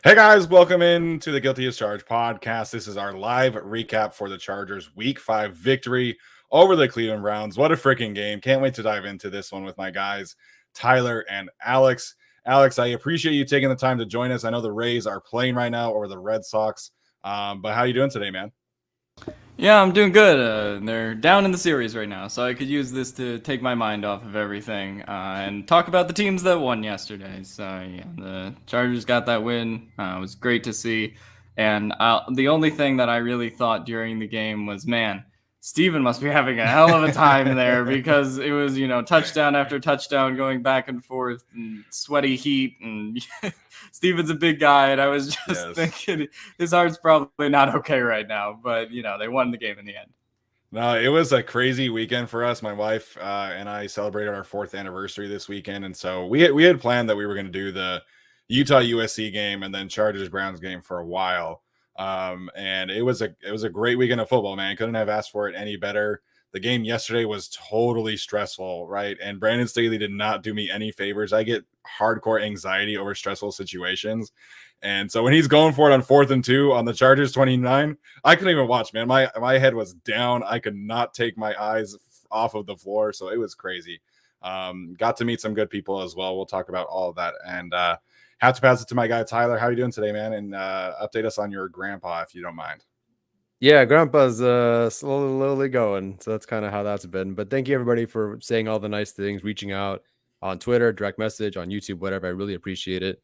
Hey guys, welcome in to the Guilty as Charged podcast. This is our live recap for the Chargers Week 5 victory over the Cleveland Browns. What a freaking game. Can't wait to dive into this one with my guys, Tyler and Alex. Alex, I appreciate you taking the time to join us. I know the Rays are playing right now over the Red Sox, but how you doing today, man? Yeah, I'm doing good. They're down in the series right now, so I could use this to take my mind off of everything and talk about the teams that won yesterday. So yeah, the Chargers got that win. It was great to see. And the only thing that I really thought during the game was, man, Steven must be having a hell of a time there because it was, touchdown after touchdown going back and forth and sweaty heat. And Steven's a big guy, and I was just thinking his heart's probably not okay right now. But, they won the game in the end. No, it was a crazy weekend for us. My wife and I celebrated our 4th anniversary this weekend, and so we had planned that we were going to do the Utah USC game and then Chargers Browns game for a while. And it was a great weekend of football, man. Couldn't have asked for it any better. The game yesterday was totally stressful, right? And Brandon Staley did not do me any favors. I get hardcore anxiety over stressful situations. And so when he's going for it on 4th and 2 on the Chargers 29, I couldn't even watch, man. My head was down. I could not take my eyes off of the floor. So it was crazy. Got to meet some good people as well. We'll talk about all of that. And have to pass it to my guy, Tyler. How are you doing today, man? And update us on your grandpa, if you don't mind. Yeah, grandpa's slowly going. So that's kind of how that's been. But thank you, everybody, for saying all the nice things, reaching out on Twitter, direct message, on YouTube, whatever. I really appreciate it.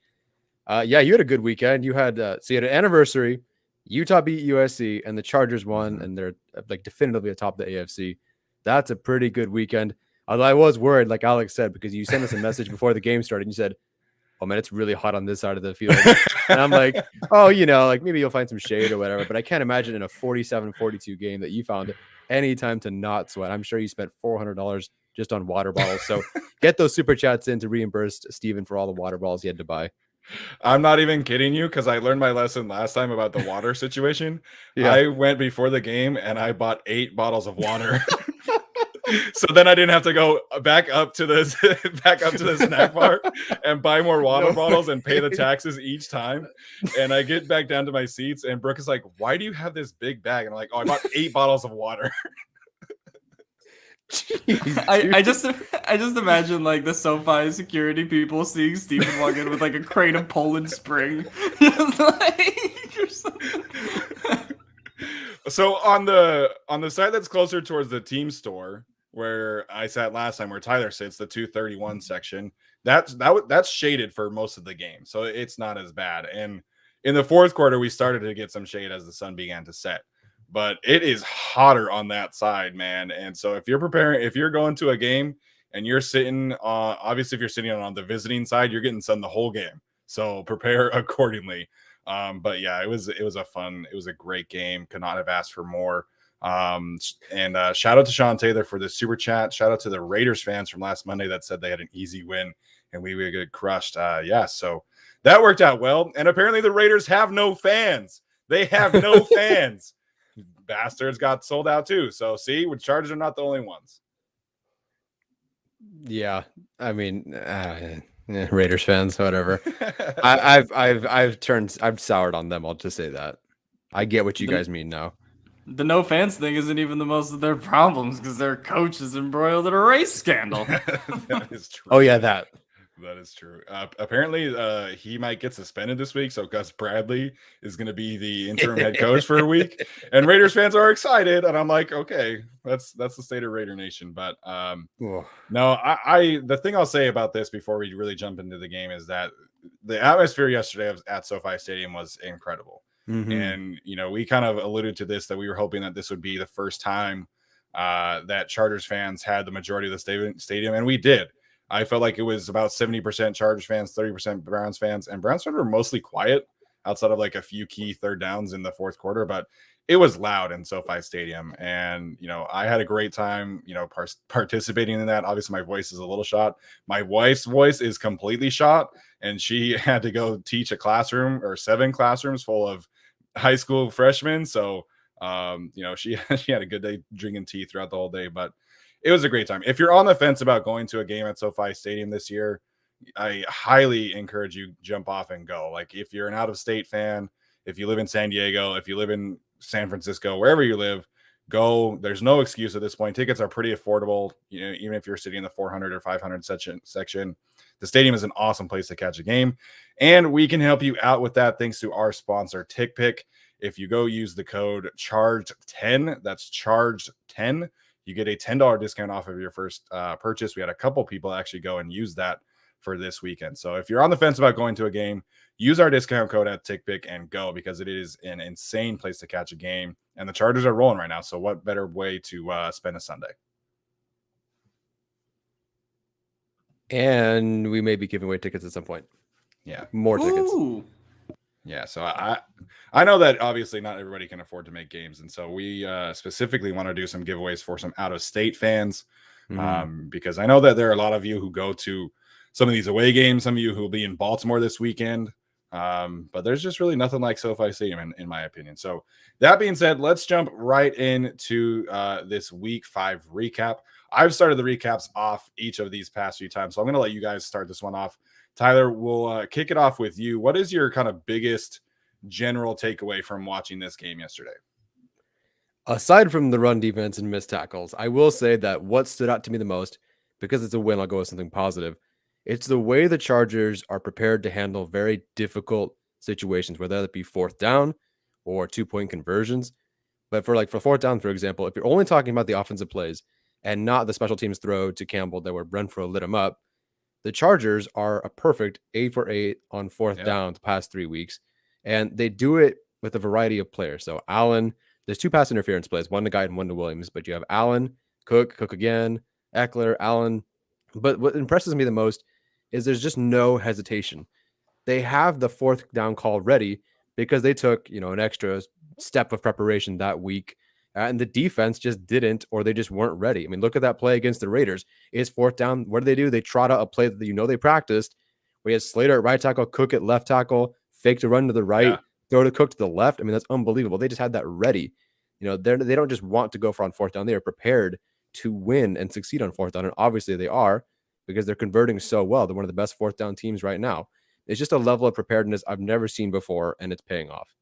Yeah, you had a good weekend. You had an anniversary. Utah beat USC, and the Chargers won, and they're like definitively atop the AFC. That's a pretty good weekend. Although I was worried, like Alex said, because you sent us a message before the game started, and you said, "Oh man, it's really hot on this side of the field." And I'm like, "Oh, like maybe you'll find some shade or whatever." But I can't imagine in a 47-42 game that you found any time to not sweat. I'm sure you spent $400 just on water bottles. So get those super chats in to reimburse Steven for all the water bottles he had to buy. I'm not even kidding you because I learned my lesson last time about the water situation. Yeah. I went before the game and I bought 8 bottles of water. So then I didn't have to go back up to the snack bar and buy more water bottles and pay the taxes each time. And I get back down to my seats and Brooke is like, "Why do you have this big bag?" And I'm like, "Oh, I bought 8 bottles of water." Jeez, I just imagine like the SoFi security people seeing Steven walk in with like a crate of Poland Spring. Just like, or something. So on the side that's closer towards the team store where I sat last time, where Tyler sits, the 231 section, that's shaded for most of the game, so it's not as bad. And in the 4th quarter, we started to get some shade as the sun began to set. But it is hotter on that side, man. And so if you're going to a game and you're sitting, obviously if you're sitting on the visiting side, you're getting sun the whole game. So prepare accordingly. But yeah, it was a great game. Could not have asked for more. And shout out to Sean Taylor for the super chat. Shout out to the Raiders fans from last Monday that said they had an easy win and we would get crushed. Yeah, so that worked out well. And apparently the Raiders have no fans. They have no fans. Bastards got sold out too. So see, with Chargers are not the only ones. Yeah, I mean, Raiders fans, whatever. I've soured on them. I'll just say that. I get what you guys mean now. The no fans thing isn't even the most of their problems because their coach is embroiled in a race scandal. That is true. Oh yeah, that is true. Apparently, he might get suspended this week, so Gus Bradley is going to be the interim head coach for a week. And Raiders fans are excited, and I'm like, okay, that's the state of Raider Nation. But no, the thing I'll say about this before we really jump into the game is that the atmosphere yesterday at SoFi Stadium was incredible. Mm-hmm. And we kind of alluded to this, that we were hoping that this would be the first time that Chargers fans had the majority of the stadium, and we did. I felt like it was about 70% Chargers fans, 30% Browns fans, and Browns fans were mostly quiet outside of like a few key third downs in the 4th quarter, but it was loud in SoFi Stadium. And, I had a great time, participating in that. Obviously my voice is a little shot. My wife's voice is completely shot, and she had to go teach a classroom or 7 classrooms full of high school freshmen. So, she had a good day drinking tea throughout the whole day, but it was a great time. If you're on the fence about going to a game at SoFi Stadium this year, I highly encourage you jump off and go. Like if you're an out of state fan, if you live in San Diego, if you live in San Francisco, wherever you live, go. There's no excuse at this point. Tickets are pretty affordable. You know, even if you're sitting in the 400 or 500 section, the stadium is an awesome place to catch a game, and we can help you out with that thanks to our sponsor, TickPick. If you go use the code CHARGED10, that's CHARGED10, you get a $10 discount off of your first purchase. We had a couple people actually go and use that for this weekend. So if you're on the fence about going to a game, use our discount code at TickPick and go, because it is an insane place to catch a game. And the Chargers are rolling right now. So what better way to spend a Sunday? And we may be giving away tickets at some point. Yeah. More tickets. Ooh. Yeah. So I know that obviously not everybody can afford to make games. And so we specifically want to do some giveaways for some out-of-state fans, because I know that there are a lot of you who go to some of these away games, some of you who will be in Baltimore this weekend. But there's just really nothing like SoFi Stadium, in my opinion. So that being said, let's jump right into this week 5 recap. I've started the recaps off each of these past few times, so I'm going to let you guys start this one off. Tyler, we'll kick it off with you. What is your kind of biggest general takeaway from watching this game yesterday? Aside from the run defense and missed tackles, I will say that what stood out to me the most, because it's a win, I'll go with something positive. It's the way the Chargers are prepared to handle very difficult situations, whether that be 4th down or 2-point conversions. But for 4th down, for example, if you're only talking about the offensive plays and not the special teams throw to Campbell that where Renfro lit him up, the Chargers are a perfect 8 for 8 on 4th down the past 3 weeks. And they do it with a variety of players. So Allen, there's 2 pass interference plays, one to Guy and one to Williams, but you have Allen, Cook again, Eckler, Allen. But what impresses me the most is there's just no hesitation. They have the 4th down call ready because they took, an extra step of preparation that week, and the defense just didn't, or they just weren't ready. I mean, look at that play against the Raiders. It's 4th down. What do? They trot out a play that they practiced. We had Slater at right tackle, Cook at left tackle, fake to run to the right, throw to Cook to the left. I mean, that's unbelievable. They just had that ready. They don't just want to go for on 4th down. They are prepared to win and succeed on 4th down, and obviously they are, because they're converting so well. They're one of the best 4th down teams right now. It's just a level of preparedness I've never seen before, and it's paying off.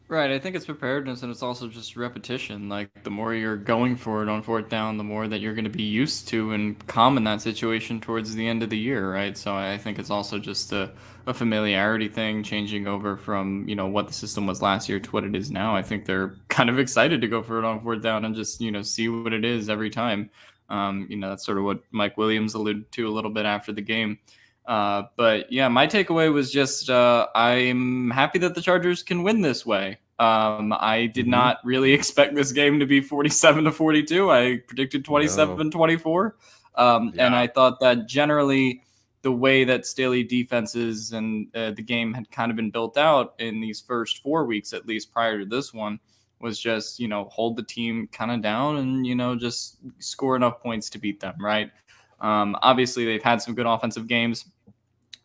Right, I think it's preparedness, and it's also just repetition. Like, the more you're going for it on 4th down, the more that you're going to be used to and calm in that situation towards the end of the year, right? So I think it's also just a familiarity thing, changing over from, what the system was last year to what it is now. I think they're kind of excited to go for it on 4th down and just, see what it is every time. That's sort of what Mike Williams alluded to a little bit after the game. But yeah, my takeaway was just I'm happy that the Chargers can win this way. I did not really expect this game to be 47-42. I predicted 27-24. And I thought that generally the way that Staley defenses and the game had kind of been built out in these first 4 weeks, at least prior to this one, was just, hold the team kind of down and, just score enough points to beat them, right? Obviously, they've had some good offensive games,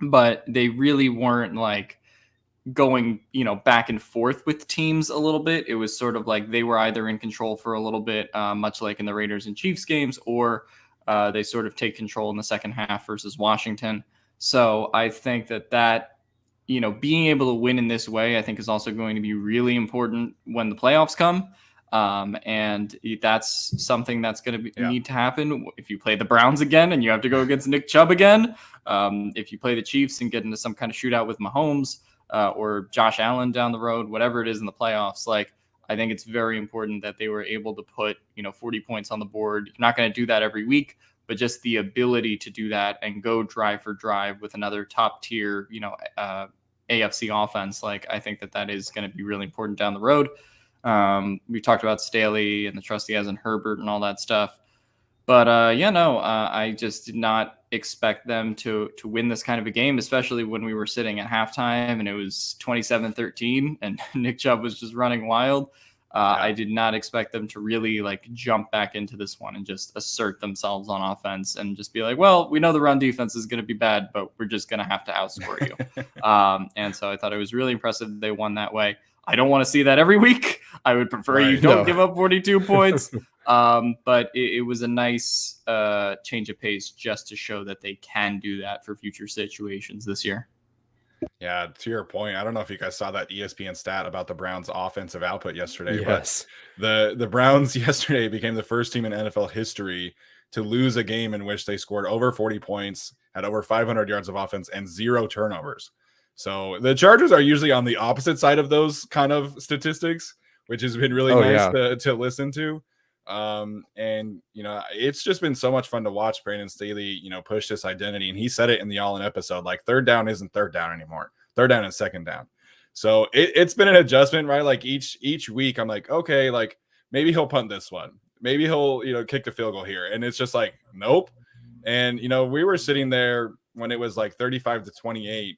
but they really weren't like going, back and forth with teams a little bit. It was sort of like they were either in control for a little bit, much like in the Raiders and Chiefs games, or they sort of take control in the second half versus Washington. So I think that being able to win in this way, I think, is also going to be really important when the playoffs come. And that's something that's going to need to happen if you play the Browns again and you have to go against Nick Chubb again. If you play the Chiefs and get into some kind of shootout with Mahomes or Josh Allen down the road, whatever it is in the playoffs, I think it's very important that they were able to put, 40 points on the board. You're not going to do that every week, but just the ability to do that and go drive for drive with another top tier, AFC offense. I think that is going to be really important down the road. We talked about Staley and the trust he has in Herbert and all that stuff. But I just did not expect them to win this kind of a game, especially when we were sitting at halftime and it was 27-13 and Nick Chubb was just running wild. I did not expect them to really jump back into this one and just assert themselves on offense and just be like, well, we know the run defense is going to be bad, but we're just going to have to outscore you. And so I thought it was really impressive they won that way. I don't want to see that every week. I would prefer you don't give up 42 points. But it was a nice change of pace just to show that they can do that for future situations this year. Yeah, to your point, I don't know if you guys saw that ESPN stat about the Browns' offensive output yesterday, Yes. but the Browns yesterday became the first team in NFL history to lose a game in which they scored over 40 points, had over 500 yards of offense, and 0 turnovers. So the Chargers are usually on the opposite side of those kind of statistics, which has been really nice to listen to. And it's just been so much fun to watch Brandon Staley, push this identity. And he said it in the All-In episode, like third down isn't third down anymore. Third down is second down. So it's been an adjustment, right? Like each week I'm like, okay, like maybe he'll punt this one. Maybe he'll, kick the field goal here. And it's just like, nope. And, we were sitting there when it was like 35-28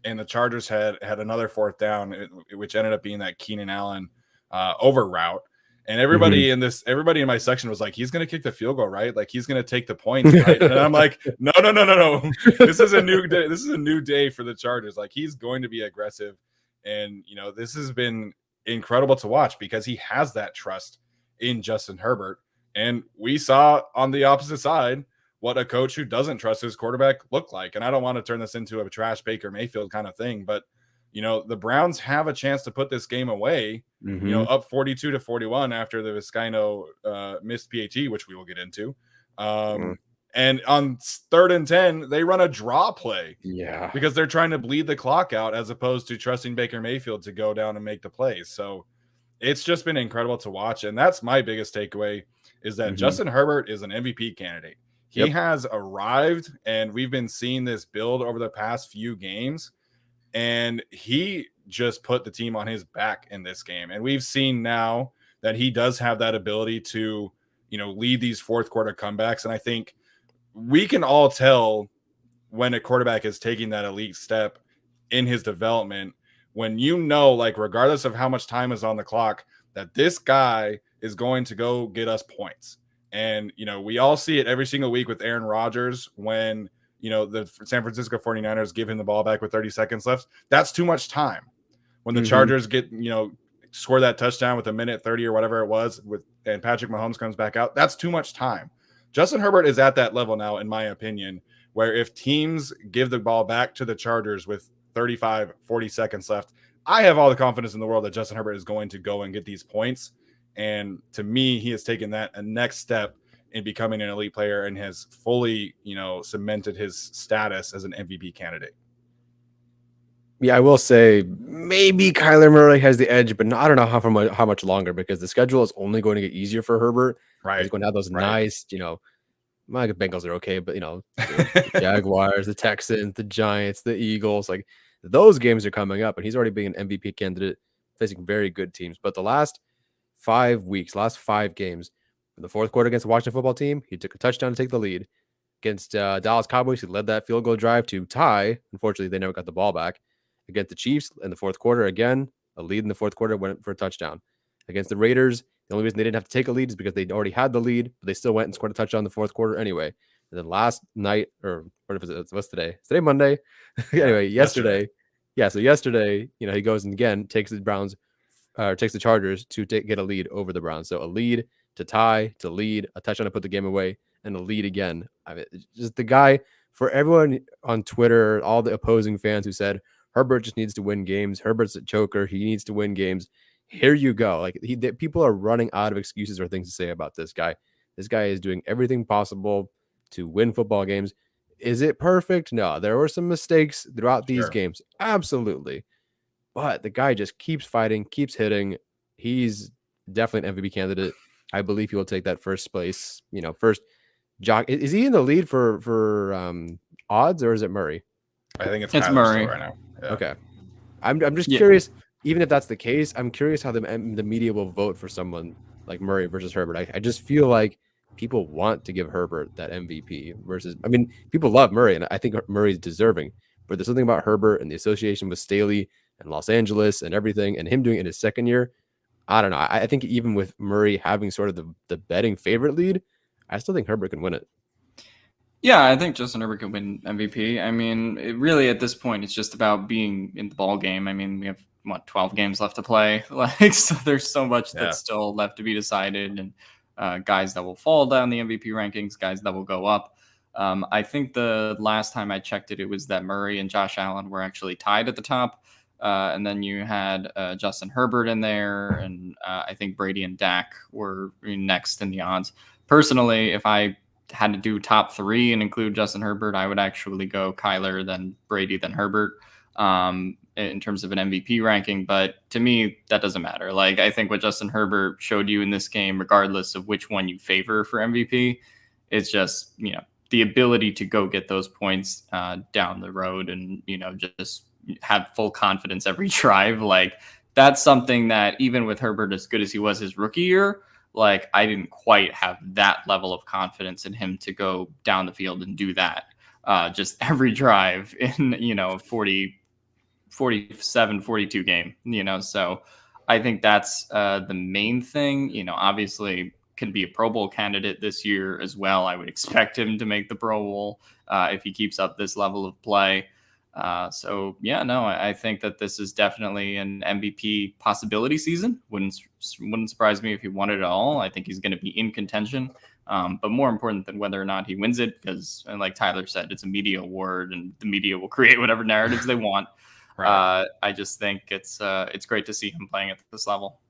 and the Chargers had another fourth down, which ended up being that Keenan Allen over route. And everybody in my section was like, he's going to kick the field goal, right? Like he's going to take the points, right? And I'm like, no. This is a new day. This is a new day for the Chargers. Like he's going to be aggressive. And, this has been incredible to watch because he has that trust in Justin Herbert. And we saw on the opposite side what a coach who doesn't trust his quarterback looked like. And I don't want to turn this into a trash Baker Mayfield kind of thing, but the Browns have a chance to put this game away, up 42-41 after the Vizcaino missed PAT, which we will get into. And on 3rd and 10, they run a draw play. Yeah. Because they're trying to bleed the clock out as opposed to trusting Baker Mayfield to go down and make the plays. So it's just been incredible to watch. And that's my biggest takeaway is that Justin Herbert is an MVP candidate. He has arrived, and we've been seeing this build over the past few games. And he just put the team on his back in this game. And we've seen now that he does have that ability to, lead these fourth quarter comebacks. And I think we can all tell when a quarterback is taking that elite step in his development, when like regardless of how much time is on the clock, that this guy is going to go get us points. And, we all see it every single week with Aaron Rodgers when the San Francisco 49ers give him the ball back with 30 seconds left. That's too much time. When the Chargers get, score that touchdown with a minute 30 or whatever it was and Patrick Mahomes comes back out, that's too much time. Justin Herbert is at that level now, in my opinion, where if teams give the ball back to the Chargers with 35, 40 seconds left, I have all the confidence in the world that Justin Herbert is going to go and get these points. And to me, he has taken that a next step in becoming an elite player and has fully, cemented his status as an MVP candidate. Yeah, I will say maybe Kyler Murray has the edge, but I don't know how much longer because the schedule is only going to get easier for Herbert. Right. He's going to have those nice, my Bengals are okay, but the Jaguars, the Texans, the Giants, the Eagles, like those games are coming up, and he's already being an MVP candidate, facing very good teams. But the last 5 games, in the fourth quarter against the Washington football team, he took a touchdown to take the lead. Against Dallas Cowboys, he led that field goal drive to tie. Unfortunately, they never got the ball back. Against the Chiefs in the fourth quarter, again, a lead in the fourth quarter went for a touchdown. Against the Raiders, the only reason they didn't have to take a lead is because they already had the lead, but they still went and scored a touchdown in the fourth quarter anyway. And then last night, or what was it? What's today? Is today Monday? Anyway, yesterday. Yeah, so yesterday, he goes and again takes the Chargers to get a lead over the Browns. So a lead to tie, to lead, a touchdown to put the game away, and a lead again. I mean, just the guy, for everyone on Twitter, all the opposing fans who said Herbert just needs to win games. Herbert's a choker. He needs to win games. Here you go. Like people are running out of excuses or things to say about this guy. This guy is doing everything possible to win football games. Is it perfect? No, there were some mistakes throughout these games. Absolutely. But the guy just keeps fighting, keeps hitting. He's definitely an MVP candidate. I believe he will take that first place. First jock. Is he in the lead for odds, or is it Murray? I think it's Murray right now. Yeah. Okay. I'm just curious. Even if that's the case, I'm curious how the media will vote for someone like Murray versus Herbert. I just feel like people want to give Herbert that MVP versus. I mean, people love Murray, and I think Murray's deserving. But there's something about Herbert and the association with Staley and Los Angeles and everything, and him doing it in his second year. I don't know. I think even with Murray having sort of the betting favorite lead, I still think Herbert can win it. Yeah, I think Justin Herbert can win MVP. I mean, really at this point, it's just about being in the ball game. I mean, we have 12 games left to play. Like, so there's so much Yeah. that's still left to be decided, and guys that will fall down the MVP rankings, guys that will go up. I think the last time I checked it, it was that Murray and Josh Allen were actually tied at the top. And then you had Justin Herbert in there, and I think Brady and Dak were next in the odds. Personally, if I had to do top 3 and include Justin Herbert, I would actually go Kyler, then Brady, then Herbert in terms of an MVP ranking. But to me, that doesn't matter. Like, I think what Justin Herbert showed you in this game, regardless of which one you favor for MVP, is just, the ability to go get those points down the road and, just have full confidence every drive. Like, that's something that even with Herbert, as good as he was his rookie year, like, I didn't quite have that level of confidence in him to go down the field and do that just every drive in, 47, 42 game, so I think that's the main thing. Obviously can be a Pro Bowl candidate this year as well. I would expect him to make the Pro Bowl if he keeps up this level of play. I think that this is definitely an MVP possibility season. Wouldn't surprise me if he won it at all. I think he's going to be in contention. But more important than whether or not he wins it, because like Tyler said, it's a media award and the media will create whatever narratives they want. Right. I just think it's great to see him playing at this level.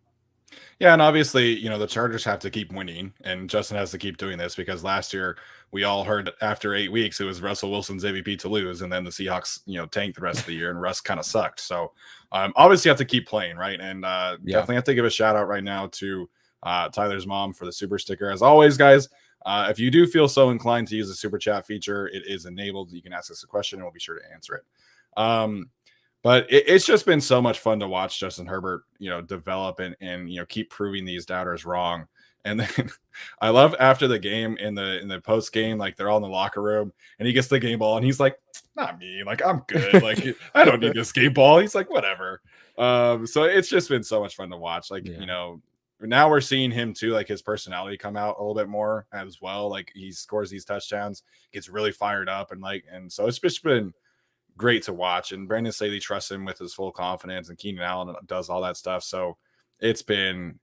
Yeah, and obviously, the Chargers have to keep winning, and Justin has to keep doing this, because last year we all heard after 8 weeks it was Russell Wilson's MVP to lose, and then the Seahawks, tanked the rest of the year, and Russ kind of sucked. So obviously you have to keep playing, right? And definitely have to give a shout out right now to Tyler's mom for the super sticker. As always, guys, if you do feel so inclined to use the super chat feature, it is enabled. You can ask us a question, and we'll be sure to answer it. But it's just been so much fun to watch Justin Herbert, develop and keep proving these doubters wrong. And then I love after the game in the post game, like they're all in the locker room and he gets the game ball and he's like, not me, like I'm good, like I don't need this game ball. He's like, whatever. So it's just been so much fun to watch. Like, now we're seeing him too, like his personality come out a little bit more as well. Like he scores these touchdowns, gets really fired up, and so it's just been great to watch. And Brandon Staley trusts him with his full confidence, and Keenan Allen does all that stuff. So it's been,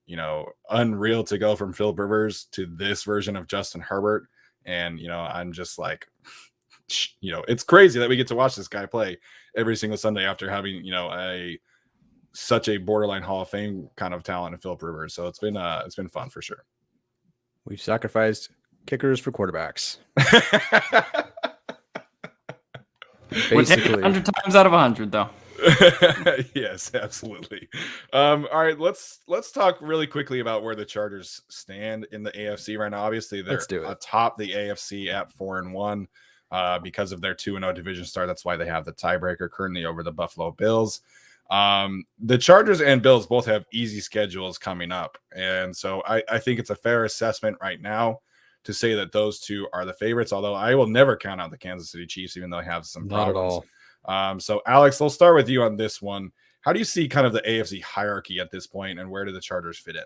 unreal to go from Philip Rivers to this version of Justin Herbert. And, I'm just like, it's crazy that we get to watch this guy play every single Sunday after having, such a borderline Hall of Fame kind of talent in Philip Rivers. So it's been fun for sure. We've sacrificed kickers for quarterbacks. Basically 100 times out of 100 though. Yes, absolutely. All right, let's talk really quickly about where the Chargers stand in the AFC right now. Obviously, they're atop the AFC at 4-1 because of their 2-0 division start. That's why they have the tiebreaker currently over the Buffalo Bills. The Chargers and Bills both have easy schedules coming up, and so I think it's a fair assessment right now to say that those two are the favorites, although I will never count out the Kansas City Chiefs, even though they have some problems. Not at all. So Alex, we'll start with you on this one. How do you see kind of the AFC hierarchy at this point, and where do the Chargers fit in?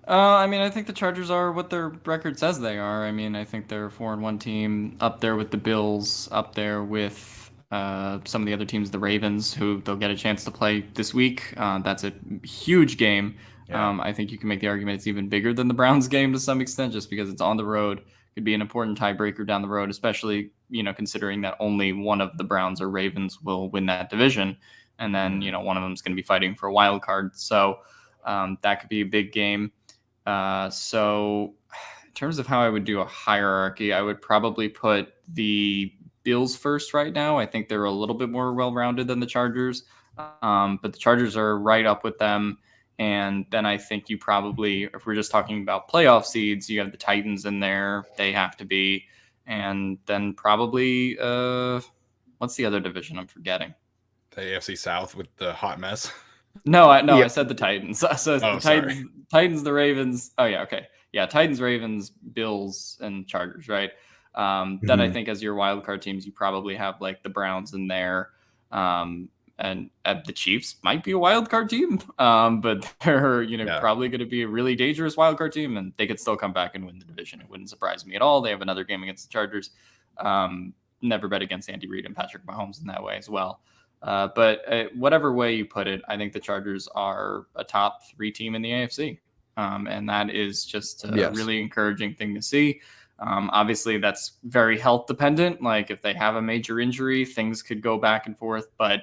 I think the Chargers are what their record says they are. I think they're a 4-1 team, up there with the Bills, up there with some of the other teams, the Ravens, who they'll get a chance to play this week. That's a huge game. Yeah. I think you can make the argument it's even bigger than the Browns game to some extent, just because it's on the road. Could be an important tiebreaker down the road, especially, considering that only one of the Browns or Ravens will win that division. And then, one of them is going to be fighting for a wild card. So that could be a big game. So in terms of how I would do a hierarchy, I would probably put the Bills first right now. I think they're a little bit more well-rounded than the Chargers, but the Chargers are right up with them. And then I think you probably, if we're just talking about playoff seeds, you have the Titans in there. They have to be. And then probably, what's the other division I'm forgetting? The AFC South with the hot mess. No, I said the Titans. So it's the sorry. Titans, the Ravens. Oh, yeah, okay. Yeah, Titans, Ravens, Bills, and Chargers, right? Then I think as your wild card teams, you probably have like the Browns in there. And the Chiefs might be a wild card team, but they're probably going to be a really dangerous wild card team, and they could still come back and win the division. It wouldn't surprise me at all. They have another game against the Chargers. Never bet against Andy Reid and Patrick Mahomes in that way as well. But whatever way you put it, I think the Chargers are a top 3 team in the AFC. And that is just a really encouraging thing to see. Obviously, that's very health dependent. Like if they have a major injury, things could go back and forth. But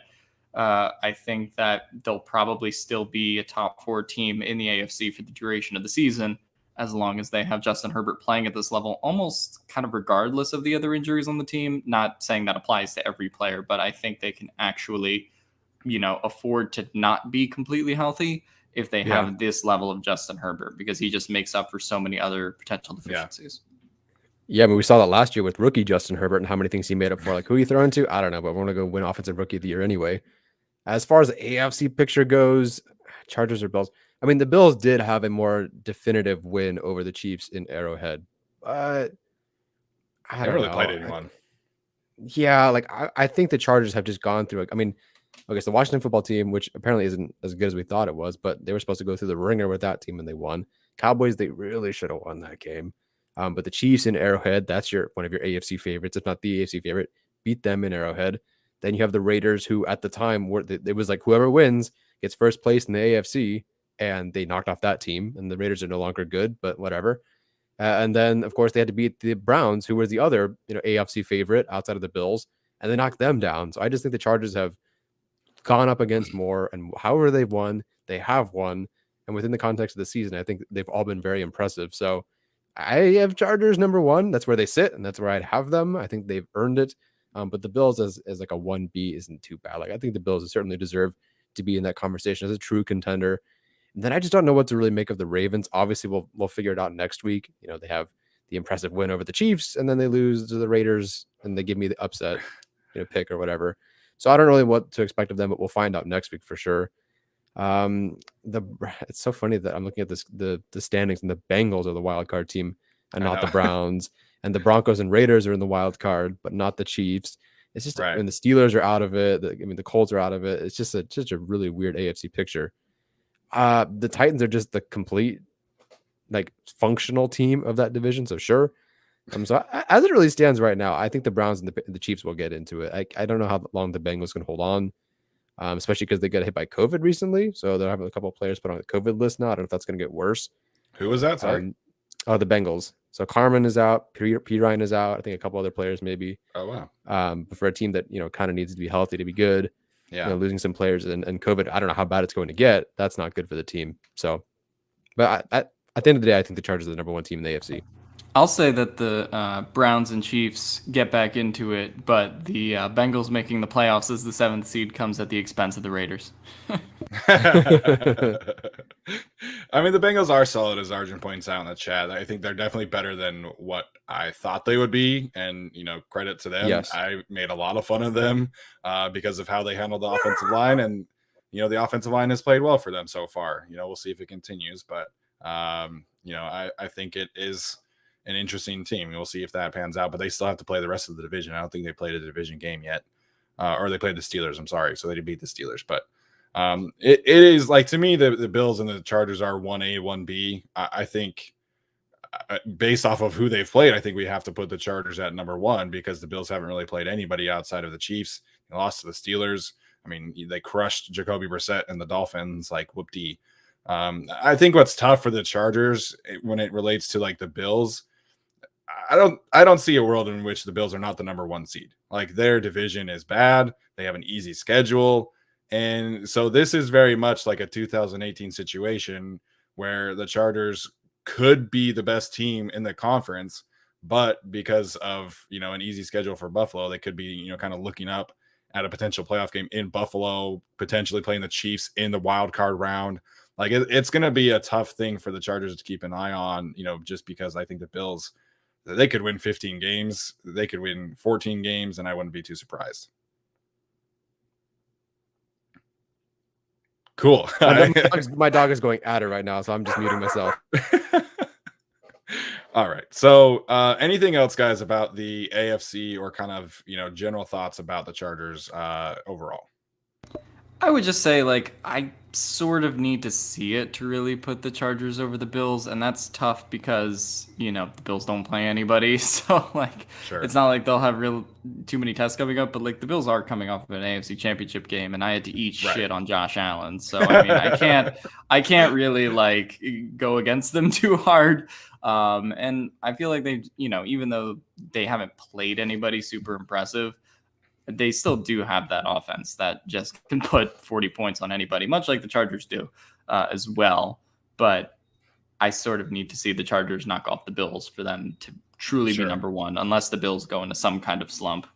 I think that they'll probably still be a top 4 team in the AFC for the duration of the season, as long as they have Justin Herbert playing at this level, almost kind of regardless of the other injuries on the team. Not saying that applies to every player, but I think they can actually, afford to not be completely healthy if they have this level of Justin Herbert, because he just makes up for so many other potential deficiencies. Yeah, I mean, we saw that last year with rookie Justin Herbert and how many things he made up for. Like, who you throwing to? I don't know, but we're going to go win Offensive Rookie of the Year anyway. As far as the AFC picture goes, Chargers or Bills? I mean, the Bills did have a more definitive win over the Chiefs in Arrowhead, but I They don't really know. played anyone. I think the Chargers have just gone through. I mean, okay, so the Washington football team, which apparently isn't as good as we thought it was, but they were supposed to go through the ringer with that team and they won. Cowboys, they really should have won that game. But the Chiefs in Arrowhead, that's one of your AFC favorites, if not the AFC favorite, beat them in Arrowhead. Then you have the Raiders, who at the time it was like whoever wins gets first place in the AFC, and they knocked off that team. And the Raiders are no longer good, but whatever. And then of course they had to beat the Browns, who was the other AFC favorite outside of the Bills, and they knocked them down. So I just think the Chargers have gone up against more, and however they've won, they have won. And within the context of the season, I think they've all been very impressive. So I have Chargers number 1. That's where they sit, and that's where I'd have them. I think they've earned it. But the Bills as like a 1B isn't too bad. Like I think the Bills certainly deserve to be in that conversation as a true contender. And then I just don't know what to really make of the Ravens. Obviously, we'll figure it out next week. They have the impressive win over the Chiefs, and then they lose to the Raiders, and they give me the upset pick or whatever. So I don't really know what to expect of them, but we'll find out next week for sure. It's so funny that I'm looking at the standings, and the Bengals are the wild card team and not the Browns, and the Broncos and Raiders are in the wild card, but not the Chiefs. It's just, and the Steelers are out of it. The Colts are out of it. It's just such a really weird AFC picture. The Titans are just the complete functional team of that division. So sure. So as it really stands right now, I think the Browns and the Chiefs will get into it. I don't know how long the Bengals can hold on, especially because they got hit by COVID recently. So they're having a couple of players put on the COVID list now. I don't know if that's going to get worse. Who was that? Sorry. The Bengals. So Carmen is out. P. Ryan is out. I think a couple other players maybe. Oh, wow. But for a team that, kind of needs to be healthy to be good, losing some players and COVID, I don't know how bad it's going to get. That's not good for the team. So, but at the end of the day, I think the Chargers are the number 1 team in the AFC. I'll say that the Browns and Chiefs get back into it, but the Bengals making the playoffs as the 7th seed comes at the expense of the Raiders. I mean, the Bengals are solid, as Arjun points out in the chat. I think they're definitely better than what I thought they would be, and credit to them. Yes. I made a lot of fun of them because of how they handled the offensive line, and the offensive line has played well for them so far. We'll see if it continues, but I think it is an interesting team. We'll see if that pans out, but they still have to play the rest of the division. I don't think they played a division game yet, or they played the Steelers. I'm sorry. So they did beat the Steelers, but it is like, to me, the Bills and the Chargers are 1A, 1B. I think based off of who they've played, I think we have to put the Chargers at number 1 because the Bills haven't really played anybody outside of the Chiefs. They lost to the Steelers. I mean, they crushed Jacoby Brissett and the Dolphins, like whoop-dee. I think what's tough for the Chargers when it relates to the Bills, I don't see a world in which the Bills are not the number 1 seed. Like, their division is bad. They have an easy schedule. And so this is very much like a 2018 situation where the Chargers could be the best team in the conference, but because of, an easy schedule for Buffalo, they could be, kind of looking up at a potential playoff game in Buffalo, potentially playing the Chiefs in the wild card round. Like, it's going to be a tough thing for the Chargers to keep an eye on, just because I think the Bills, they could win 15 games. They could win 14 games, and I wouldn't be too surprised. Cool. My dog is going at it right now, so I'm just muting myself. All right. So anything else, guys, about the AFC or kind of, general thoughts about the Chargers overall? I would just say, like, I sort of need to see it to really put the Chargers over the Bills, and that's tough because, the Bills don't play anybody, so, like, Sure. it's not like they'll have too many tests coming up, but, like, the Bills are coming off of an AFC Championship game, and I had to eat shit on Josh Allen, so, I mean, I can't really, like, go against them too hard, and I feel like they, even though they haven't played anybody super impressive, they still do have that offense that just can put 40 points on anybody, much like the Chargers do as well. But I sort of need to see the Chargers knock off the Bills for them to truly be number one, unless the Bills go into some kind of slump.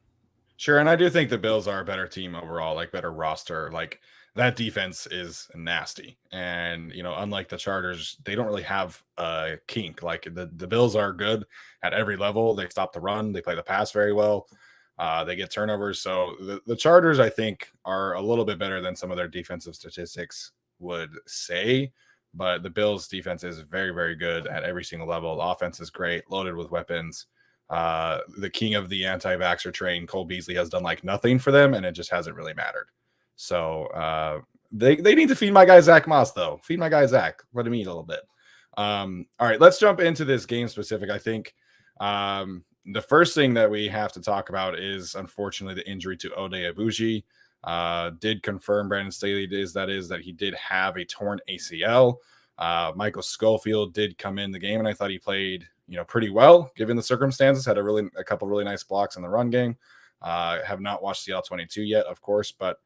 Sure, and I do think the Bills are a better team overall, like better roster. Like that defense is nasty, and unlike the Chargers, they don't really have a kink. Like the Bills are good at every level. They stop the run, they play the pass very well. They get turnovers. So the Chargers, I think, are a little bit better than some of their defensive statistics would say. But the Bills' defense is very, very good at every single level. The offense is great, loaded with weapons. The king of the anti-vaxxer train, Cole Beasley, has done like nothing for them, and it just hasn't really mattered. So they need to feed my guy Zach Moss, though. Feed my guy Zach. Let him eat a little bit. All right, let's jump into this game specific. I think the first thing that we have to talk about is, unfortunately, the injury to Ode Abuji. Did confirm Brandon Staley that he did have a torn ACL. Michael Schofield did come in the game, and I thought he played pretty well given the circumstances. Had a couple really nice blocks in the run game. Have not watched the L22 yet, of course, but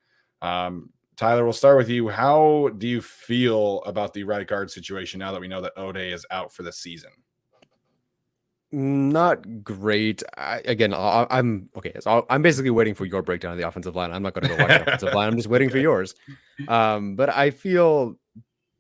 Tyler, we'll start with you. How do you feel about the right guard situation now that we know that Ode is out for the season? Not great. I'm okay. So I'm basically waiting for your breakdown of the offensive line. I'm not going to go watch the offensive line. I'm just waiting for yours. But I feel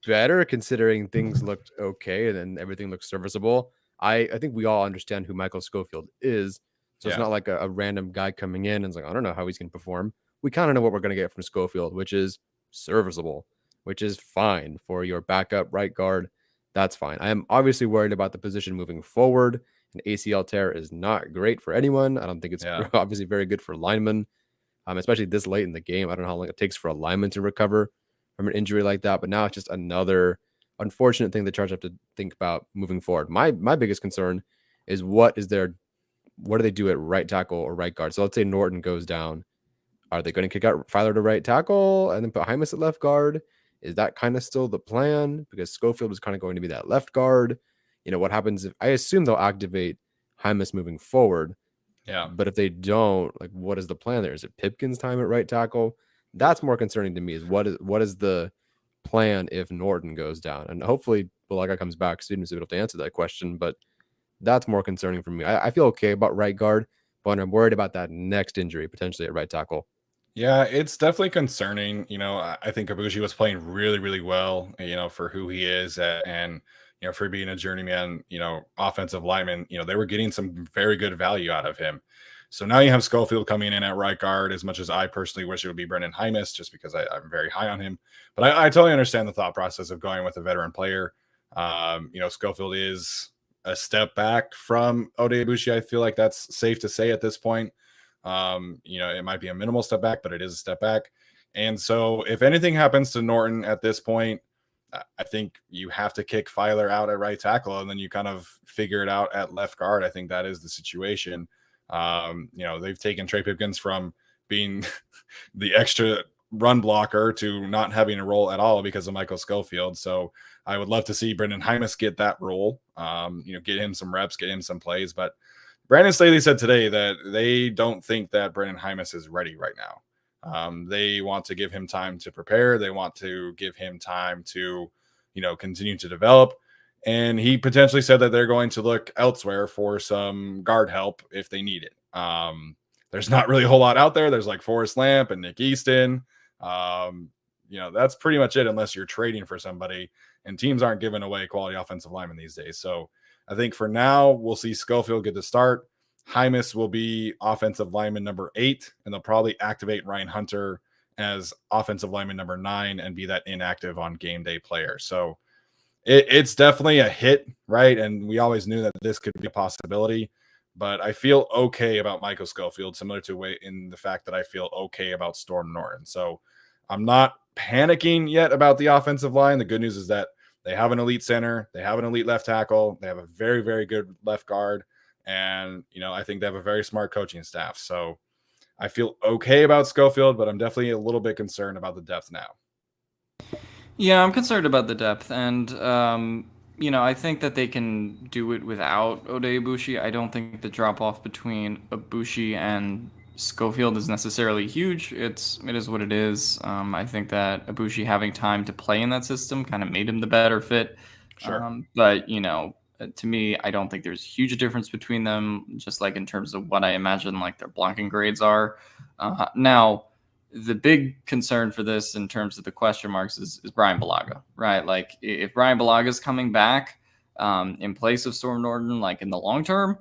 better considering things looked okay and everything looks serviceable. I think we all understand who Michael Schofield is. So it's not like a random guy coming in and it's like, I don't know how he's going to perform. We kind of know what we're going to get from Schofield, which is serviceable, which is fine for your backup right guard. That's fine. I am obviously worried about the position moving forward. An ACL tear is not great for anyone. I don't think it's obviously very good for linemen, especially this late in the game. I don't know how long it takes for a lineman to recover from an injury like that. But now it's just another unfortunate thing the Chargers have to think about moving forward. My biggest concern is what do they do at right tackle or right guard? So let's say Norton goes down. Are they going to kick out Filer to right tackle and then put Hymas at left guard? Is that kind of still the plan? Because Schofield is kind of going to be that left guard. What happens if I assume they'll activate Hymas moving forward? Yeah. But if they don't, like, what is the plan there? Is it Pipkins' time at right tackle? That's more concerning to me. Is what is the plan if Norton goes down? And hopefully Bulaga comes back soon to be able to answer that question. But that's more concerning for me. I feel okay about right guard, but I'm worried about that next injury potentially at right tackle. Yeah, it's definitely concerning. I think Abuji was playing really, really well, for who he is and for being a journeyman, offensive lineman, they were getting some very good value out of him. So now you have Schofield coming in at right guard, as much as I personally wish it would be Brendan Hymas, just because I'm very high on him. But I totally understand the thought process of going with a veteran player. Schofield is a step back from Ode Abuji. I feel like that's safe to say at this point. It might be a minimal step back, but it is a step back. And so if anything happens to Norton at this point, I think you have to kick Filer out at right tackle, and then you kind of figure it out at left guard. I think that is the situation. They've taken Trey Pipkins from being the extra run blocker to not having a role at all because of Michael Schofield. So I would love to see Brendan Hymas get that role, get him some reps, get him some plays. But Brandon Staley said today that they don't think that Brendan Hymas is ready right now. They want to give him time to prepare. They want to give him time to, continue to develop. And he potentially said that they're going to look elsewhere for some guard help if they need it. There's not really a whole lot out there. There's like Forrest Lamp and Nick Easton. That's pretty much it unless you're trading for somebody. And teams aren't giving away quality offensive linemen these days. So I think for now, we'll see Schofield get the start. Hymas will be offensive lineman number 8, and they'll probably activate Ryan Hunter as offensive lineman number 9 and be that inactive on game day player. So it's definitely a hit, right? And we always knew that this could be a possibility, but I feel okay about Michael Schofield, similar to in the fact that I feel okay about Storm Norton. So I'm not panicking yet about the offensive line. The good news is that they have an elite center, they have an elite left tackle, they have a very, very good left guard, and I think they have a very smart coaching staff. So I feel okay about Schofield, but I'm definitely a little bit concerned about the depth now. Yeah, I'm concerned about the depth, and I think that they can do it without Ode Ibushi. I don't think the drop off between Ibushi and Schofield is necessarily huge. It is what it is. I think that Ibushi having time to play in that system kind of made him the better fit. Sure. But to me, I don't think there's a huge difference between them. Just like in terms of what I imagine like their blocking grades are. Now, the big concern for this in terms of the question marks is Brian Bulaga, right? Like if Brian Bulaga is coming back in place of Storm Norton, like in the long term,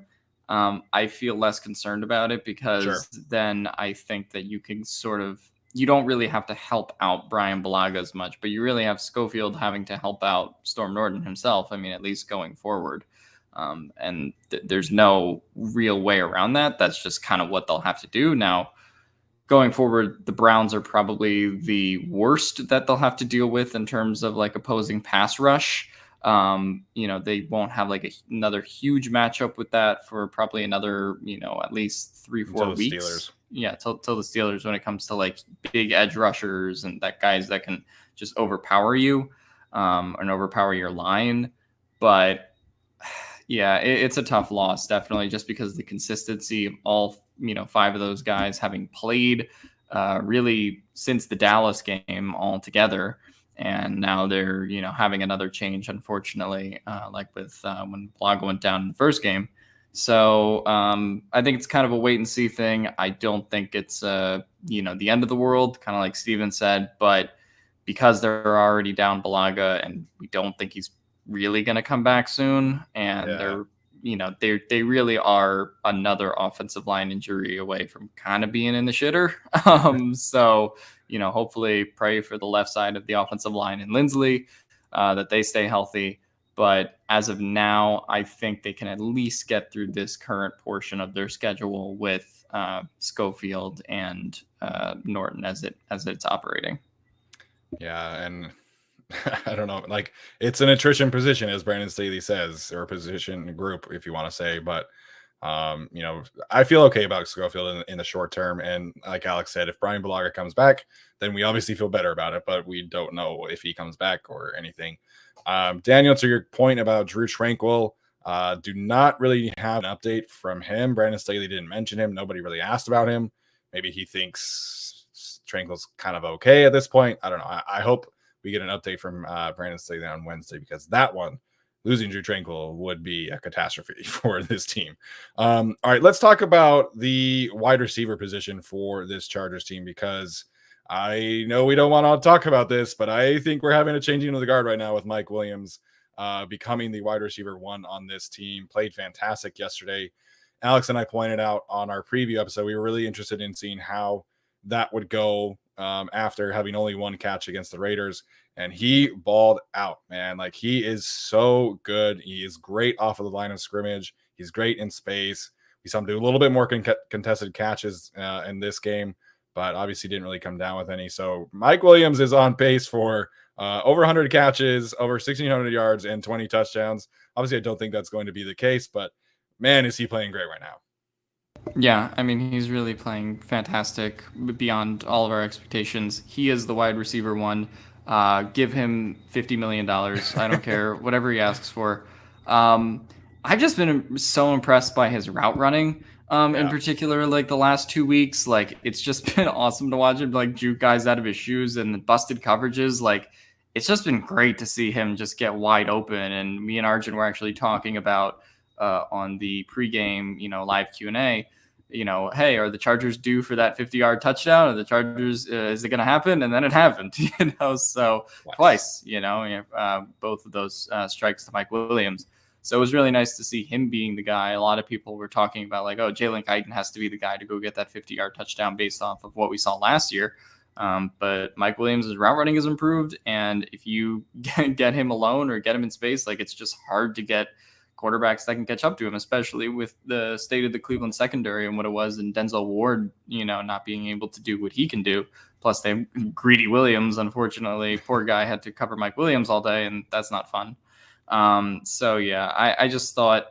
I feel less concerned about it because then I think that you can you don't really have to help out Brian Bulaga as much, but you really have Schofield having to help out Storm Norton himself. I mean, at least going forward. And there's no real way around that. That's just kind of what they'll have to do now. Going forward, the Browns are probably the worst that they'll have to deal with in terms of like opposing pass rush. They won't have like another huge matchup with that for probably another, at least 3-4 weeks. Steelers. Yeah, till the Steelers when it comes to like big edge rushers and that guys that can just overpower you and overpower your line. But yeah, it's a tough loss, definitely, just because of the consistency of all 5 of those guys having played really since the Dallas game all together. And now they're, having another change, unfortunately, like with when Bulaga went down in the first game. So I think it's kind of a wait and see thing. I don't think it's, the end of the world, kind of like Steven said, but because they're already down Bulaga and we don't think he's really going to come back soon, and they really are another offensive line injury away from kind of being in the shitter. So hopefully pray for the left side of the offensive line and Lindsley that they stay healthy. But as of now, I think they can at least get through this current portion of their schedule with Schofield and Norton as it's operating. Yeah, and I don't know, like it's an attrition position, as Brandon Staley says, or a position group, if you want to say. But I feel okay about Schofield in the short term. And like Alex said, if Brian Bulaga comes back, then we obviously feel better about it. But we don't know if he comes back or anything. Daniel, to your point about Drew Tranquil, do not really have an update from him. Brandon Staley didn't mention him. Nobody really asked about him. Maybe he thinks Tranquil's kind of okay at this point. I don't know. I hope we get an update from Brandon Staley on Wednesday, because that one, losing Drew Tranquil, would be a catastrophe for this team. All right, let's talk about the wide receiver position for this Chargers team, because I know we don't want to talk about this, but I think we're having a changing of the guard right now with Mike Williams becoming the wide receiver 1 on this team. Played fantastic yesterday. Alex and I pointed out on our preview episode, we were really interested in seeing how that would go after having only 1 catch against the Raiders, and he balled out, man. Like, he is so good. He is great off of the line of scrimmage. He's great in space. We saw him do a little bit more contested catches in this game, but obviously didn't really come down with any. So Mike Williams is on pace for over 100 catches, over 1,600 yards, and 20 touchdowns. Obviously, I don't think that's going to be the case, but man, is he playing great right now. Yeah, I mean, he's really playing fantastic beyond all of our expectations. He is the wide receiver 1. Give him $50 million. I don't care, whatever he asks for. I've just been so impressed by his route running, in particular, like the last 2 weeks. Like, it's just been awesome to watch him like juke guys out of his shoes and the busted coverages. Like, it's just been great to see him just get wide open. And me and Arjun were actually talking about on the pregame, live Q&A, hey, are the Chargers due for that 50-yard touchdown? Are the Chargers, is it going to happen? And then it happened, so twice, both of those strikes to Mike Williams. So it was really nice to see him being the guy. A lot of people were talking about like, oh, Jalen Guyton has to be the guy to go get that 50-yard touchdown based off of what we saw last year. But Mike Williams' route running has improved. And if you get him alone or get him in space, like, it's just hard to get quarterbacks that can catch up to him, especially with the state of the Cleveland secondary and what it was, and Denzel Ward, not being able to do what he can do. Plus, they have Greedy Williams. Unfortunately, poor guy had to cover Mike Williams all day, and that's not fun. I just thought,